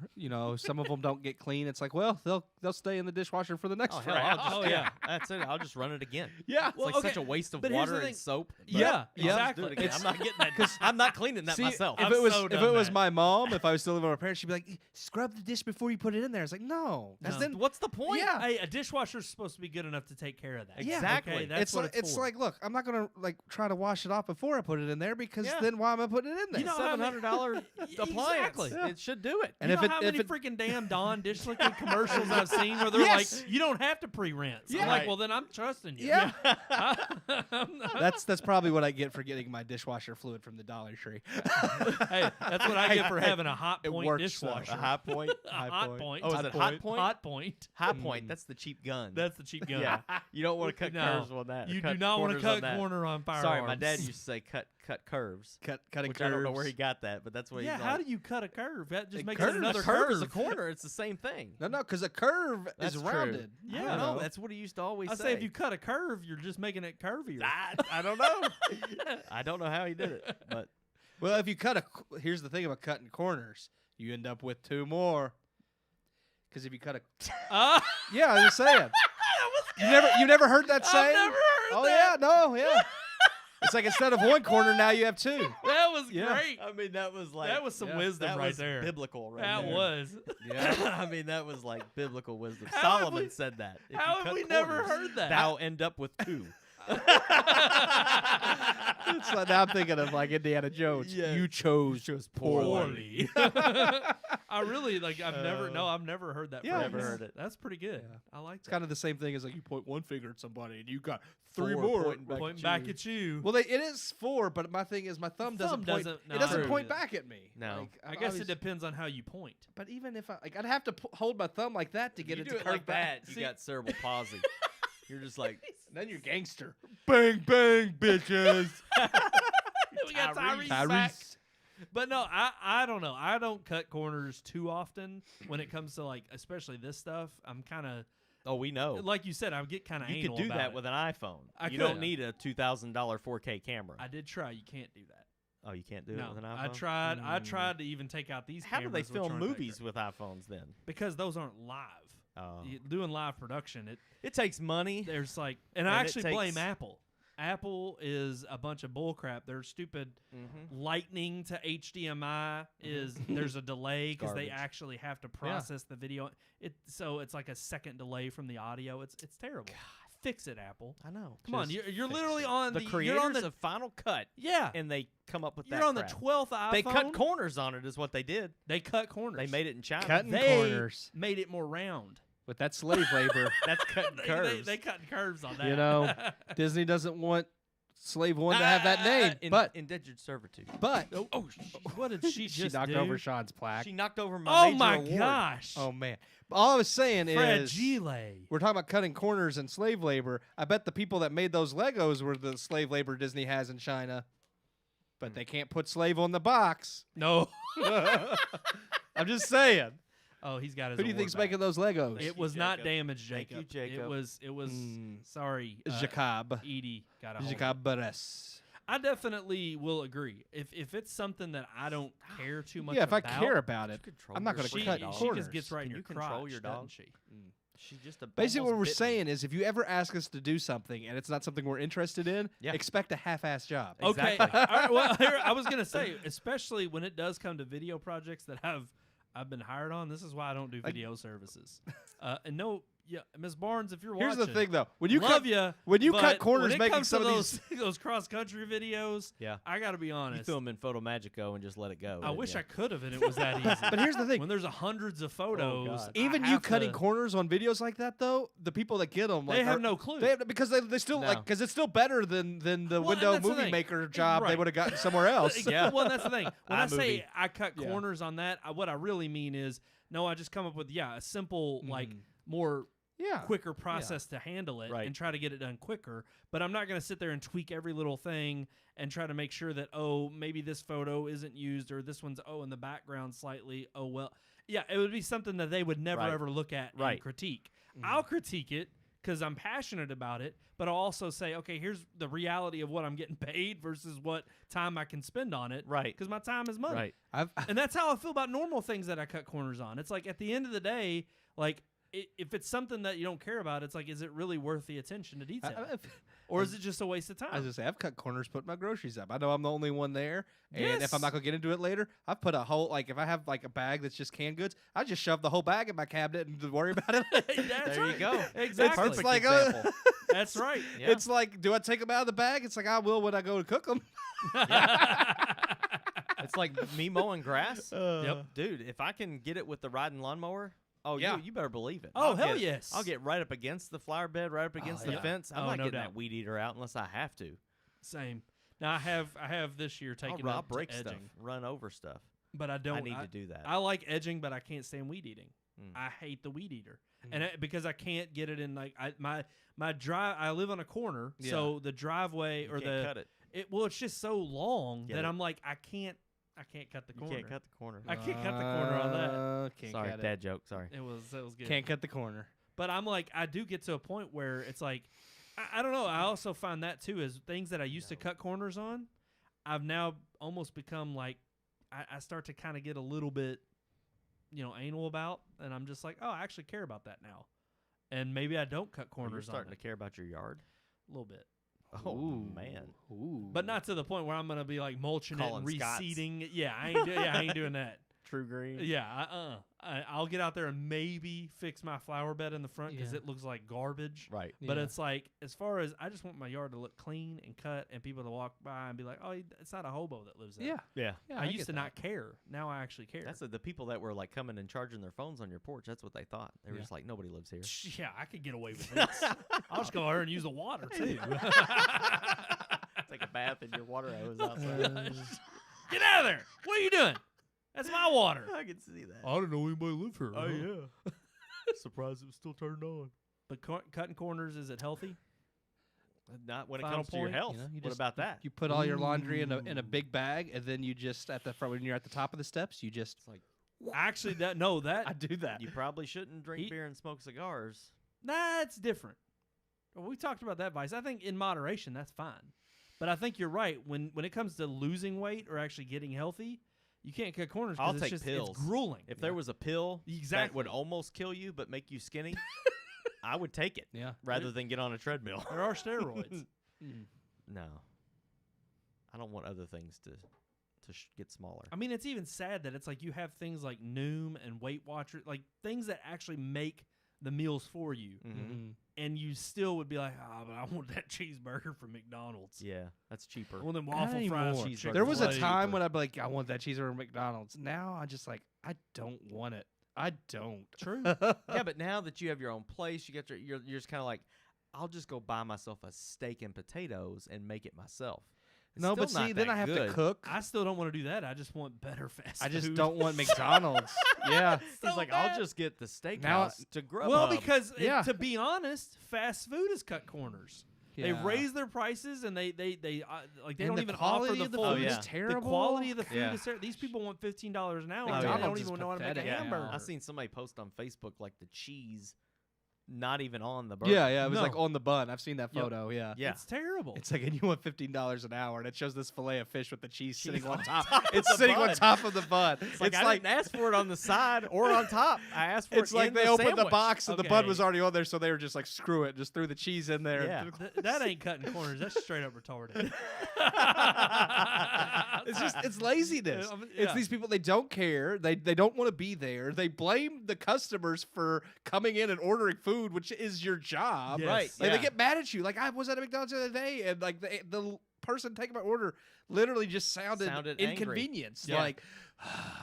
Some of them don't get clean. It's like, well, they'll stay in the dishwasher for the next Oh hell! fry. I'll just, Oh, yeah. that's it. I'll just run it again. Yeah. It's Well, like okay, such a waste of but here's the water thing. and soap. but Yeah, I'll just do exactly. it again. It's- I'm not getting that. I'm not cleaning that See, myself. If I've it was so if done it was that. my mom, if I was still living with my parents, she'd be like, scrub the dish before you put it in there. It's like, no. That's No. then What's the point? Yeah. Hey, a dishwasher's supposed to be good enough to take care of that. Yeah. Exactly. Okay, that's it's what like, it's for. like, look, I'm not gonna like try to wash it off before I put it in there because Yeah. then why am I putting it in there? You know how many- $700 appliance. Exactly. It should do it. And you if know it- how if many it- freaking damn Dawn dish licking commercials I've seen where they're Yes. like, you don't have to pre-rinse. Yeah. I'm like, Right. well, then I'm trusting you. Yeah. I'm not- That's probably what I get for getting my dishwasher fluid from the Dollar Tree. hey, that's what I get for having a hot it point works, though. dishwasher. A high point. A hot point. Oh, is it hot point? Hot point. High point. That's the cheap gun. That's the cheap gun. yeah. You don't want to cut No. curves on that. or You cut do not want to corners on cut that. corner on firearms. Sorry, my dad used to say cut curves. Cutting Which curves. I don't know where he got that, but that's what Yeah, he's how like. do you cut a curve? That just A makes curve- it another a curve curve. is a corner. It's the same thing. No, because a curve That's is true. rounded. I Yeah. don't know. That's what he used to always I say. say if you cut a curve, you're just making it curvier. I don't know. I don't know how he did it, but Well, if you cut here's the thing about cutting corners, you end up with two more. Because if you cut a, yeah, I'm just saying. You never heard that saying? I've never heard Oh that. yeah, no, yeah. It's like instead of one corner, now you have two. That was Yeah. great. I mean that was like That was some yeah, wisdom that right was there. biblical right That there. was. Yeah. I mean that was like biblical wisdom. How have Solomon we- said that. If how you have cut we never corners, heard that? Thou end up with two. It's like, now I'm thinking of like Indiana Jones. Yeah. You chose Poorly. I really like. I've never heard that. Yeah, phrase. never heard it. That's pretty good. Yeah. I like It's that. kind of the same thing as like you point one finger at somebody and you got three Four more pointing back Pointing back at you. Well, it is four, but my thing is my thumb doesn't point. doesn't- It doesn't no. point back at me. No. Like, I guess always- it depends on how you point. But even if I'd have to hold my thumb like that to get you it do to it curve like back. that, you got cerebral palsy. You're just like And then you're gangster. Bang bang, bitches. We got Tyrese back. But no, I don't know. I don't cut corners too often when it comes to like, especially this stuff. I'm kind of oh, we know. like you said. I get kind of You anal could do about that it. with an iPhone. I You don't could. need a $2,000 4K camera. I did try. You can't do that. Oh, you can't do it No, with an iPhone? I tried. I tried to even take out these. How do they cameras, which film aren't that movies great. with iPhones then? Because those aren't live. Oh. Doing live production, It takes money. there's like, and And I it actually blame takes- Apple. Apple is a bunch of bullcrap. Their stupid Mm-hmm. lightning to HDMI is there's a delay because they Garbage. actually have to process the video. So it's like a second delay from the audio. It's terrible. Fix it, Apple. I know. Come on, Just you're fix literally it. on the you're creators on the, of Final Cut, yeah. and they come up with You're that on crap. the 12th iPhone. They cut corners on it, is what they did. They cut corners. They made it in China. Cutting They corners made it more round. with that slave labor. That's cutting curves. They cutting curves on that. You know, Disney doesn't want Slave One to have that name, but indentured servitude. Oh, what did she she just knocked do? over Sean's plaque. She knocked over my Oh major my award. gosh! Oh man! But all I was saying is, Fragile. we're talking about cutting corners and slave labor. I bet the people that made those Legos were the slave labor Disney has in China, but they can't put slave on the box. No. I'm just saying. Oh, he's got his. Who do you award think's back. making those Legos? It was not damaged, Thank Jacob. you, Jacob. It was. Mm. Sorry, Jacob. Edie got a hold of it. Jacob Beres. I definitely will agree. If it's something that I don't care too much Yeah, if about, I care about it, Control I'm not your going to she, cut she corners. just gets right in Can your you control crotch, your doesn't dog? she? She's just a Basically, what almost we're bit me. saying is, if you ever ask us to do something and it's not something we're interested in, Yeah. expect a half-ass job. Okay. Exactly. All right, well, here, I was gonna say, especially when it does come to video projects that I've been hired on. This is why I don't do video services. And no, yeah, Ms. Barnes, if you're Here's watching, the thing, though. When you love cut, you, when you but cut corners when it making comes some to of those these, those cross country videos, Yeah. I got to be You honest. film in Photo Magico and just let it go. I wish I could have, and it was that easy. but here's the thing. When there's hundreds of photos, God. Even I you have cutting to- corners on videos like that, though, the people that get them, like, they have are- no clue. They have, because they still No. like because it's still better than the Well, and window that's the movie thing. maker job they Right. would have gotten somewhere else. Yeah. Well, that's the thing. When I say iMovie. I cut Yeah. corners on that, what I really mean is no. I just come up with a simple like more Yeah. quicker process to handle it Right. and try to get it done quicker. But I'm not going to sit there and tweak every little thing and try to make sure that maybe this photo isn't used or this one's in the background slightly. Oh well, yeah, it would be something that they would never Right. ever look at and Right. critique. I'll critique it because I'm passionate about it, but I'll also say, okay, here's the reality of what I'm getting paid versus what time I can spend on it. Right. Because my time is money. Right. And that's how I feel about normal things that I cut corners on. It's like at the end of the day, like if it's something that you don't care about, it's like, is it really worth the attention to detail? Or is it just a waste of time? I was just say I've cut corners putting my groceries up. I know I'm the only one there, and if Yes. I'm not gonna get into it later, I've put a whole if I have like a bag that's just canned goods, I just shove the whole bag in my cabinet and worry about it. That's There you right. go. Exactly. It's like example. That's right. Yeah. It's like, do I take them out of the bag? It's like I will when I go to cook them. It's like me mowing grass. Yep. Dude, if I can get it with the riding lawnmower, Yeah. you better believe it. Oh, I'll hell get- yes. I'll get right up against the flower bed, right up against the yeah. fence. I'm Oh, not no getting doubt. that weed eater out unless I have to. Same. Now I have this year taken I'll up to break edging, stuff, run over stuff. but I don't. I need to do that. I like edging, but I can't stand weed eating. Mm. I hate the weed eater, and because I can't get it in my drive. I live on a corner, so the driveway You or can't cut it. It's just so long Get that it. I'm like I can't cut the You corner. can't cut the corner. I can't cut the corner on that. Can't Sorry, cut it. dad joke. Sorry. It was good. Can't cut the corner. But I'm like, I do get to a point where it's like, I don't know. I also find that too is things that I used to cut corners on, I've now almost become like, I start to kind of get a little bit, anal about, and I'm just like, oh, I actually care about that now, and maybe I don't cut You're corners on starting it to care about your yard. a little bit, Oh Ooh. man. Ooh. but not to the point where I'm gonna be like mulching Colin it and Scott's. reseeding. Yeah, I ain't doing that. True green. Yeah, I'll get out there and maybe fix my flower bed in the front because Yeah. it looks like garbage. Right. But Yeah. it's like, as far as I just want my yard to look clean and cut and people to walk by and be like, oh, it's not a hobo that lives there. Yeah. Yeah. Yeah. I get used to that. not care. Now I actually care. That's the people that were like coming and charging their phones on your porch. That's what they thought. They were Yeah. just like, nobody lives here. Yeah, I could get away with this. I'll just go over and use the water, too. Take a bath in your water hose outside. Get out of there. What are you doing? That's my water. I can see that. I don't know anybody live here. Oh yeah. Surprised it was still turned on. But cutting corners, is it healthy? Not when it Final comes to your point, health. you What just- about that? You put all your laundry in a big bag, and then you just at the front when you're at the top of the steps, you just It's like Actually, that I do that. you probably shouldn't drink He- beer and smoke cigars. Nah, it's different. Well, we talked about that, Vice. I think in moderation, that's fine. But I think you're right. When it comes to losing weight or actually getting healthy, you can't cut corners I'll because take it's pills. grueling. If there was a pill that Exactly. would almost kill you but make you skinny, I would take it Yeah. rather than get on a treadmill. There are steroids. No. I don't want other things to get smaller. I mean, it's even sad that it's like you have things like Noom and Weight Watcher, like things that actually make the meals for you, Mm-hmm. and you still would be like, but I want that cheeseburger from McDonald's. Yeah, that's cheaper. I want them waffle fries. anymore. from Cheeseburgers Chick-fil-A. There was a Cheaper. time when I'd be like, I want that cheeseburger from McDonald's. Now I'm just like, I don't want it. I don't. True. Yeah, but now that you have your own place, you get you're just kind of like, I'll just go buy myself a steak and potatoes and make it myself. It's No, still but not see, then that I have good. to cook. I still don't want to do that. I just want better fast I just food. don't want McDonald's. Yeah. He's like, bad. I'll just get the steakhouse Now- to Grubhub. Well, because Yeah. to be honest, fast food has cut corners. They've Yeah. raised their prices, and they like they And don't the even quality offer of the the full. food yeah. is terrible. The quality of the food Yeah. is terrible. These people want $15 an hour. Oh, and yeah. they don't McDonald's even is know how to make a pathetic now. hamburger. I seen somebody post on Facebook like the cheese not even on the burger. Yeah, it was like No. on the bun. I've seen that Yep. photo. Yeah. Yeah. It's terrible. It's like, and you want $15 an hour, and it shows this fillet of fish with the cheese sitting on top. top of It's the sitting on bun. top of the bun. It's like I didn't ask for it on the side or on top. I asked for It's it like in they the opened the sandwich. box and the bun Okay. was already on there, so they were just like, screw it, just threw the cheese in there. Yeah. That ain't cutting corners. That's straight up retarded. It's laziness. It's Yeah. these people, they don't care. They don't want to be there. They blame the customers for coming in and ordering food, which is your job. Yes. Right. Like yeah. they get mad at you. Like I was at a McDonald's the other day, and like the person taking my order literally just sounded Sounded angry. inconvenienced. Yeah. Like,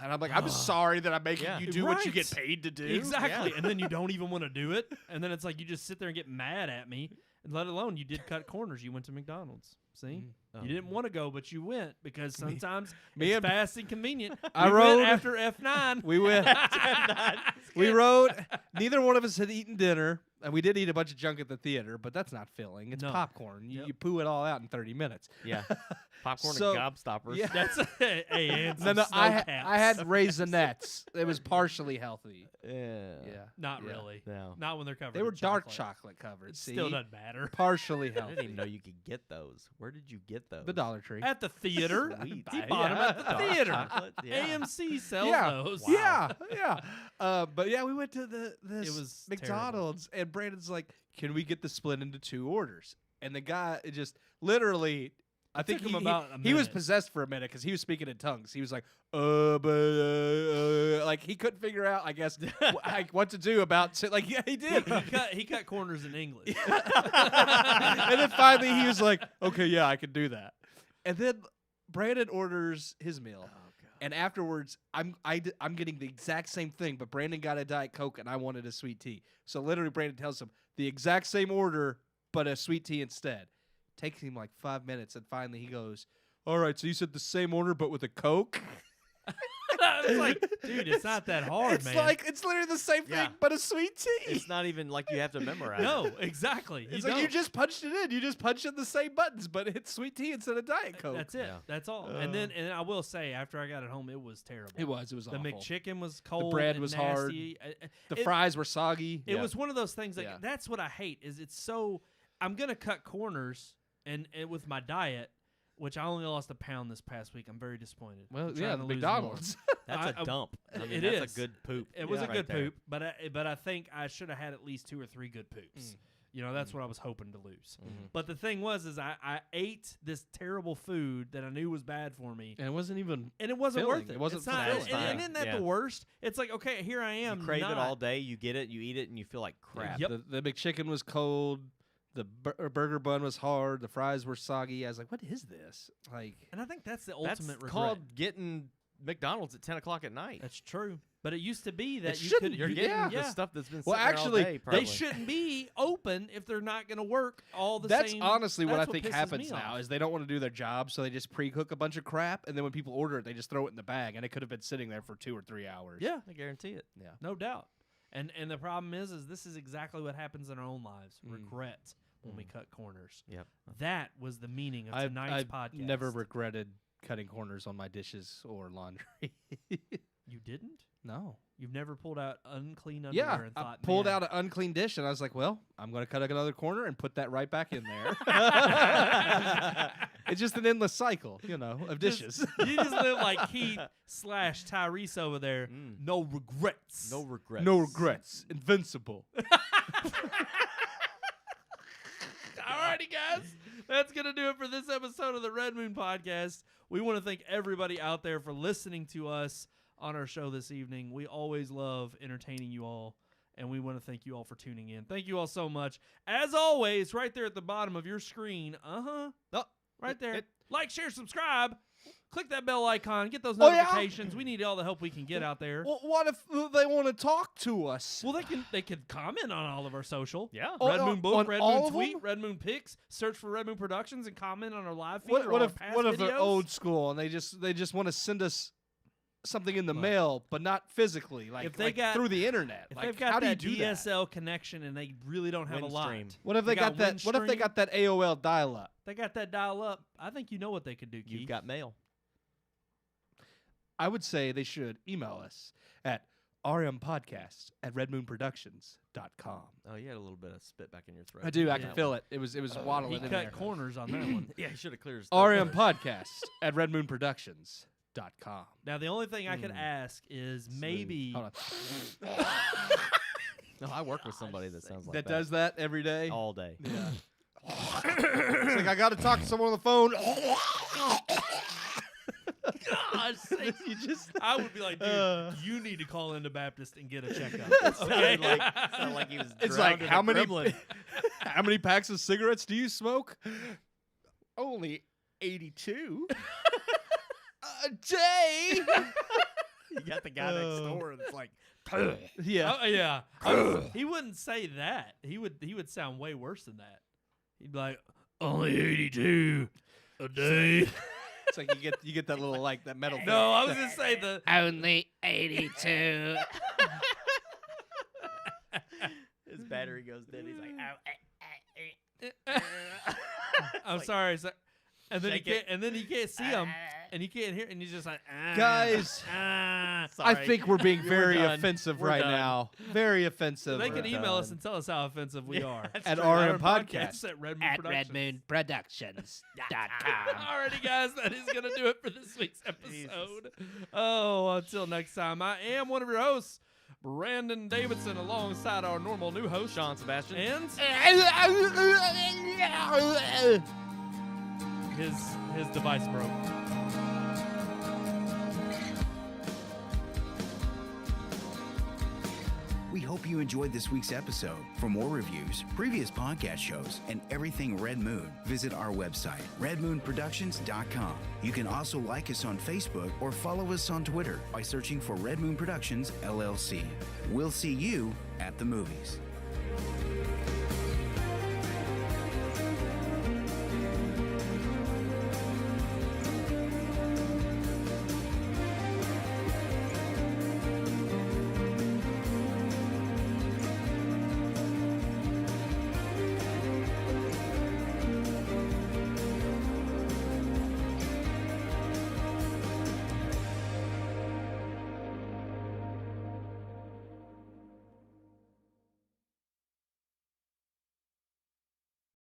and I'm like, I'm sorry that I'm making Yeah. you do what you get Right. paid to do. Exactly. Yeah. And then you don't even want to do it. And then it's like you just sit there and get mad at me. And let alone you did cut corners. You went to McDonald's. See? Oh. You didn't want to go, but you went because sometimes me it's and- fast and convenient. I We went rode- after F9. We went. We rode. Neither one of us had eaten dinner, and we did eat a bunch of junk at the theater, but that's not filling. It's No. popcorn. You, Yep. you poo it all out in 30 minutes. Yeah. Popcorn So- and gobstoppers. Yeah. That's hey, and No, some no, I snow caps. had raisinets. It was partially healthy. Yeah. Yeah, Not yeah. really. No. Not when they're covered. They were in dark chocolate. chocolate covered. It See? still doesn't matter. Partially I healthy. didn't even know you could get those. Where did you get those? The Dollar Tree. At the theater. Sweet. You bought 'em at the Dark theater. chocolate, yeah. AMC sells Yeah. those. Yeah, yeah. But yeah, we went to this It was McDonald's, and Brandon's like, "Can we get the split into 2 orders?" And the guy just literally, I think took him he, about a he was minute. possessed for a minute because he was speaking in tongues. He was like, like he couldn't figure out, I guess, what to do about like yeah, he did. He cut corners in English. And then finally he was like, "Okay, yeah, I can do that." And then Brandon orders his meal. And afterwards, I'm getting the exact same thing, but Brandon got a Diet Coke and I wanted a sweet tea. So literally, Brandon tells him the exact same order, but a sweet tea instead. Takes him like 5 minutes, and finally he goes, "All right, so you said the same order, but with a Coke?" I was like, dude, it's not that hard, It's man. like it's literally the same Yeah. thing, but a sweet tea. It's not even like you have to memorize. no, exactly. It's you like you don't. just punched it in. You just punched in the same buttons, but it's sweet tea instead of Diet Coke. That's it. Yeah. That's all. And then, and I will say, after I got it home, it was terrible. It was The awful. McChicken was cold. bread and was hard. nasty. The It- fries were soggy. It was one of those things. Like Yeah. that's what I hate. Is it's so I'm gonna cut corners and with my diet, which I only lost a pound this past week. I'm very disappointed. Well, I'm yeah, trying the to lose McDonald's. That's a dump. I mean, it that's is. a good poop. It was a right good there. poop, but I think I should have had at least 2 or 3 good poops. You know, that's what I was hoping to lose. But the thing was, is I ate this terrible food that I knew was bad for me, And it wasn't even. and it wasn't filling. worth it. It wasn't It's not, satisfying. and isn't that Yeah. the worst? It's like, okay, here I am. You crave it not- all day. You get it. You eat it, and you feel like crap. Yep. The McChicken was cold. The burger bun was hard. The fries were soggy. I was like, "What is this?" Like, And I think that's the That's ultimate regret. called getting McDonald's at 10 o'clock at night. That's true. But it used to be that It you shouldn't. could. You're you- getting yeah. the stuff that's been Well, sitting there actually, all day, probably. They shouldn't be open if they're not going to work all the that's same. honestly what I that's think pisses happens me now off. is they don't want to do their job, so they just pre-cook a bunch of crap, and then when people order it, they just throw it in the bag, and it could have been sitting there for 2 or 3 hours. Yeah, I guarantee it. Yeah. no doubt. And the problem is this is exactly what happens in our own lives. Regret when we cut corners. Yep. That was the meaning of I've tonight's podcast. never regretted cutting corners on my dishes or laundry. You didn't? No. You've never pulled out unclean underwear Yeah, and I thought, pulled "Man, out an unclean dish, and I was like, "Well, I'm going to cut another corner and put that right back in there." It's just an endless cycle, of dishes. You just live like Keith / Tyrese over there. No regrets. No regrets. No regrets. Invincible. Alrighty, guys. That's going to do it for this episode of the Red Moon Podcast. We want to thank everybody out there for listening to us on our show this evening. We always love entertaining you all, and we want to thank you all for tuning in. Thank you all so much. As always, right there at the bottom of your screen, right there. Like, share, subscribe. Click that bell icon. Get those Oh, yeah? notifications. We need all the help we can get out there. Well, what if they want to talk to us? Well, they can comment on all of our social. Yeah. Oh, Red Moon Book, on Red all Moon of Tweet, them? Red Moon Pics. Search for Red Moon Productions and comment on our live feed. What, or what our if past what if they're videos. old school and they just want to send us something in the Look. mail, but not physically, like, If they like got- through the internet? If Like, they've got how do you that do DSL connection and they really don't have a lot, Windstream. What if they They got got that? What if they Windstream? got that AOL dial-up? they got that dial up. I think you know what they could do, Keith. You've got mail. I would say they should email us at rmpodcast at redmoonproductions.com. Oh, you had a little bit of spit back in your throat. I do. I Yeah. can feel it. It was waddling He in cut there. corners on that one. Yeah, he should have cleared his throat RM first. podcast at redmoonproductions.com. Now, the only thing I could ask is maybe Hold on. No, I work with somebody that sounds like that does that every day. all day. Yeah. It's like I got to talk to someone on the phone. Gosh, You just I would be like, dude, you need to call into Baptist and get a checkup. Sounded like he was it's drowned like in how a many gremlin. how many packs of cigarettes do you smoke? Only 82 a day. You got the guy next door that's like, Yeah. Oh, yeah. He wouldn't say that. He would sound way worse than that. He'd be like, only 82 a day. It's like you get that little like that metal thing. No, I was gonna say the Only 82. his battery goes dead. He's like, I'm sorry, sir. And then Shake he can't, and then you can't see him, and you can't hear, and he's just like, Guys, ah. I think we're being We're very done. offensive We're right done. now. Very offensive. They can We're email us done. and tell us how offensive we are. At True. RM Podcast. at Redmoon Productions. redmoonproductions.com. Alrighty, guys, that is going to do it for this week's episode. Oh, until next time, I am one of your hosts, Brandon Davidson, alongside our normal new host, Sean Sebastian. and his device broke. We hope you enjoyed this week's episode. For more reviews, previous podcast shows, and everything Red Moon, visit our website, redmoonproductions.com. You can also like us on Facebook or follow us on Twitter by searching for Red Moon Productions, LLC. We'll see you at the movies.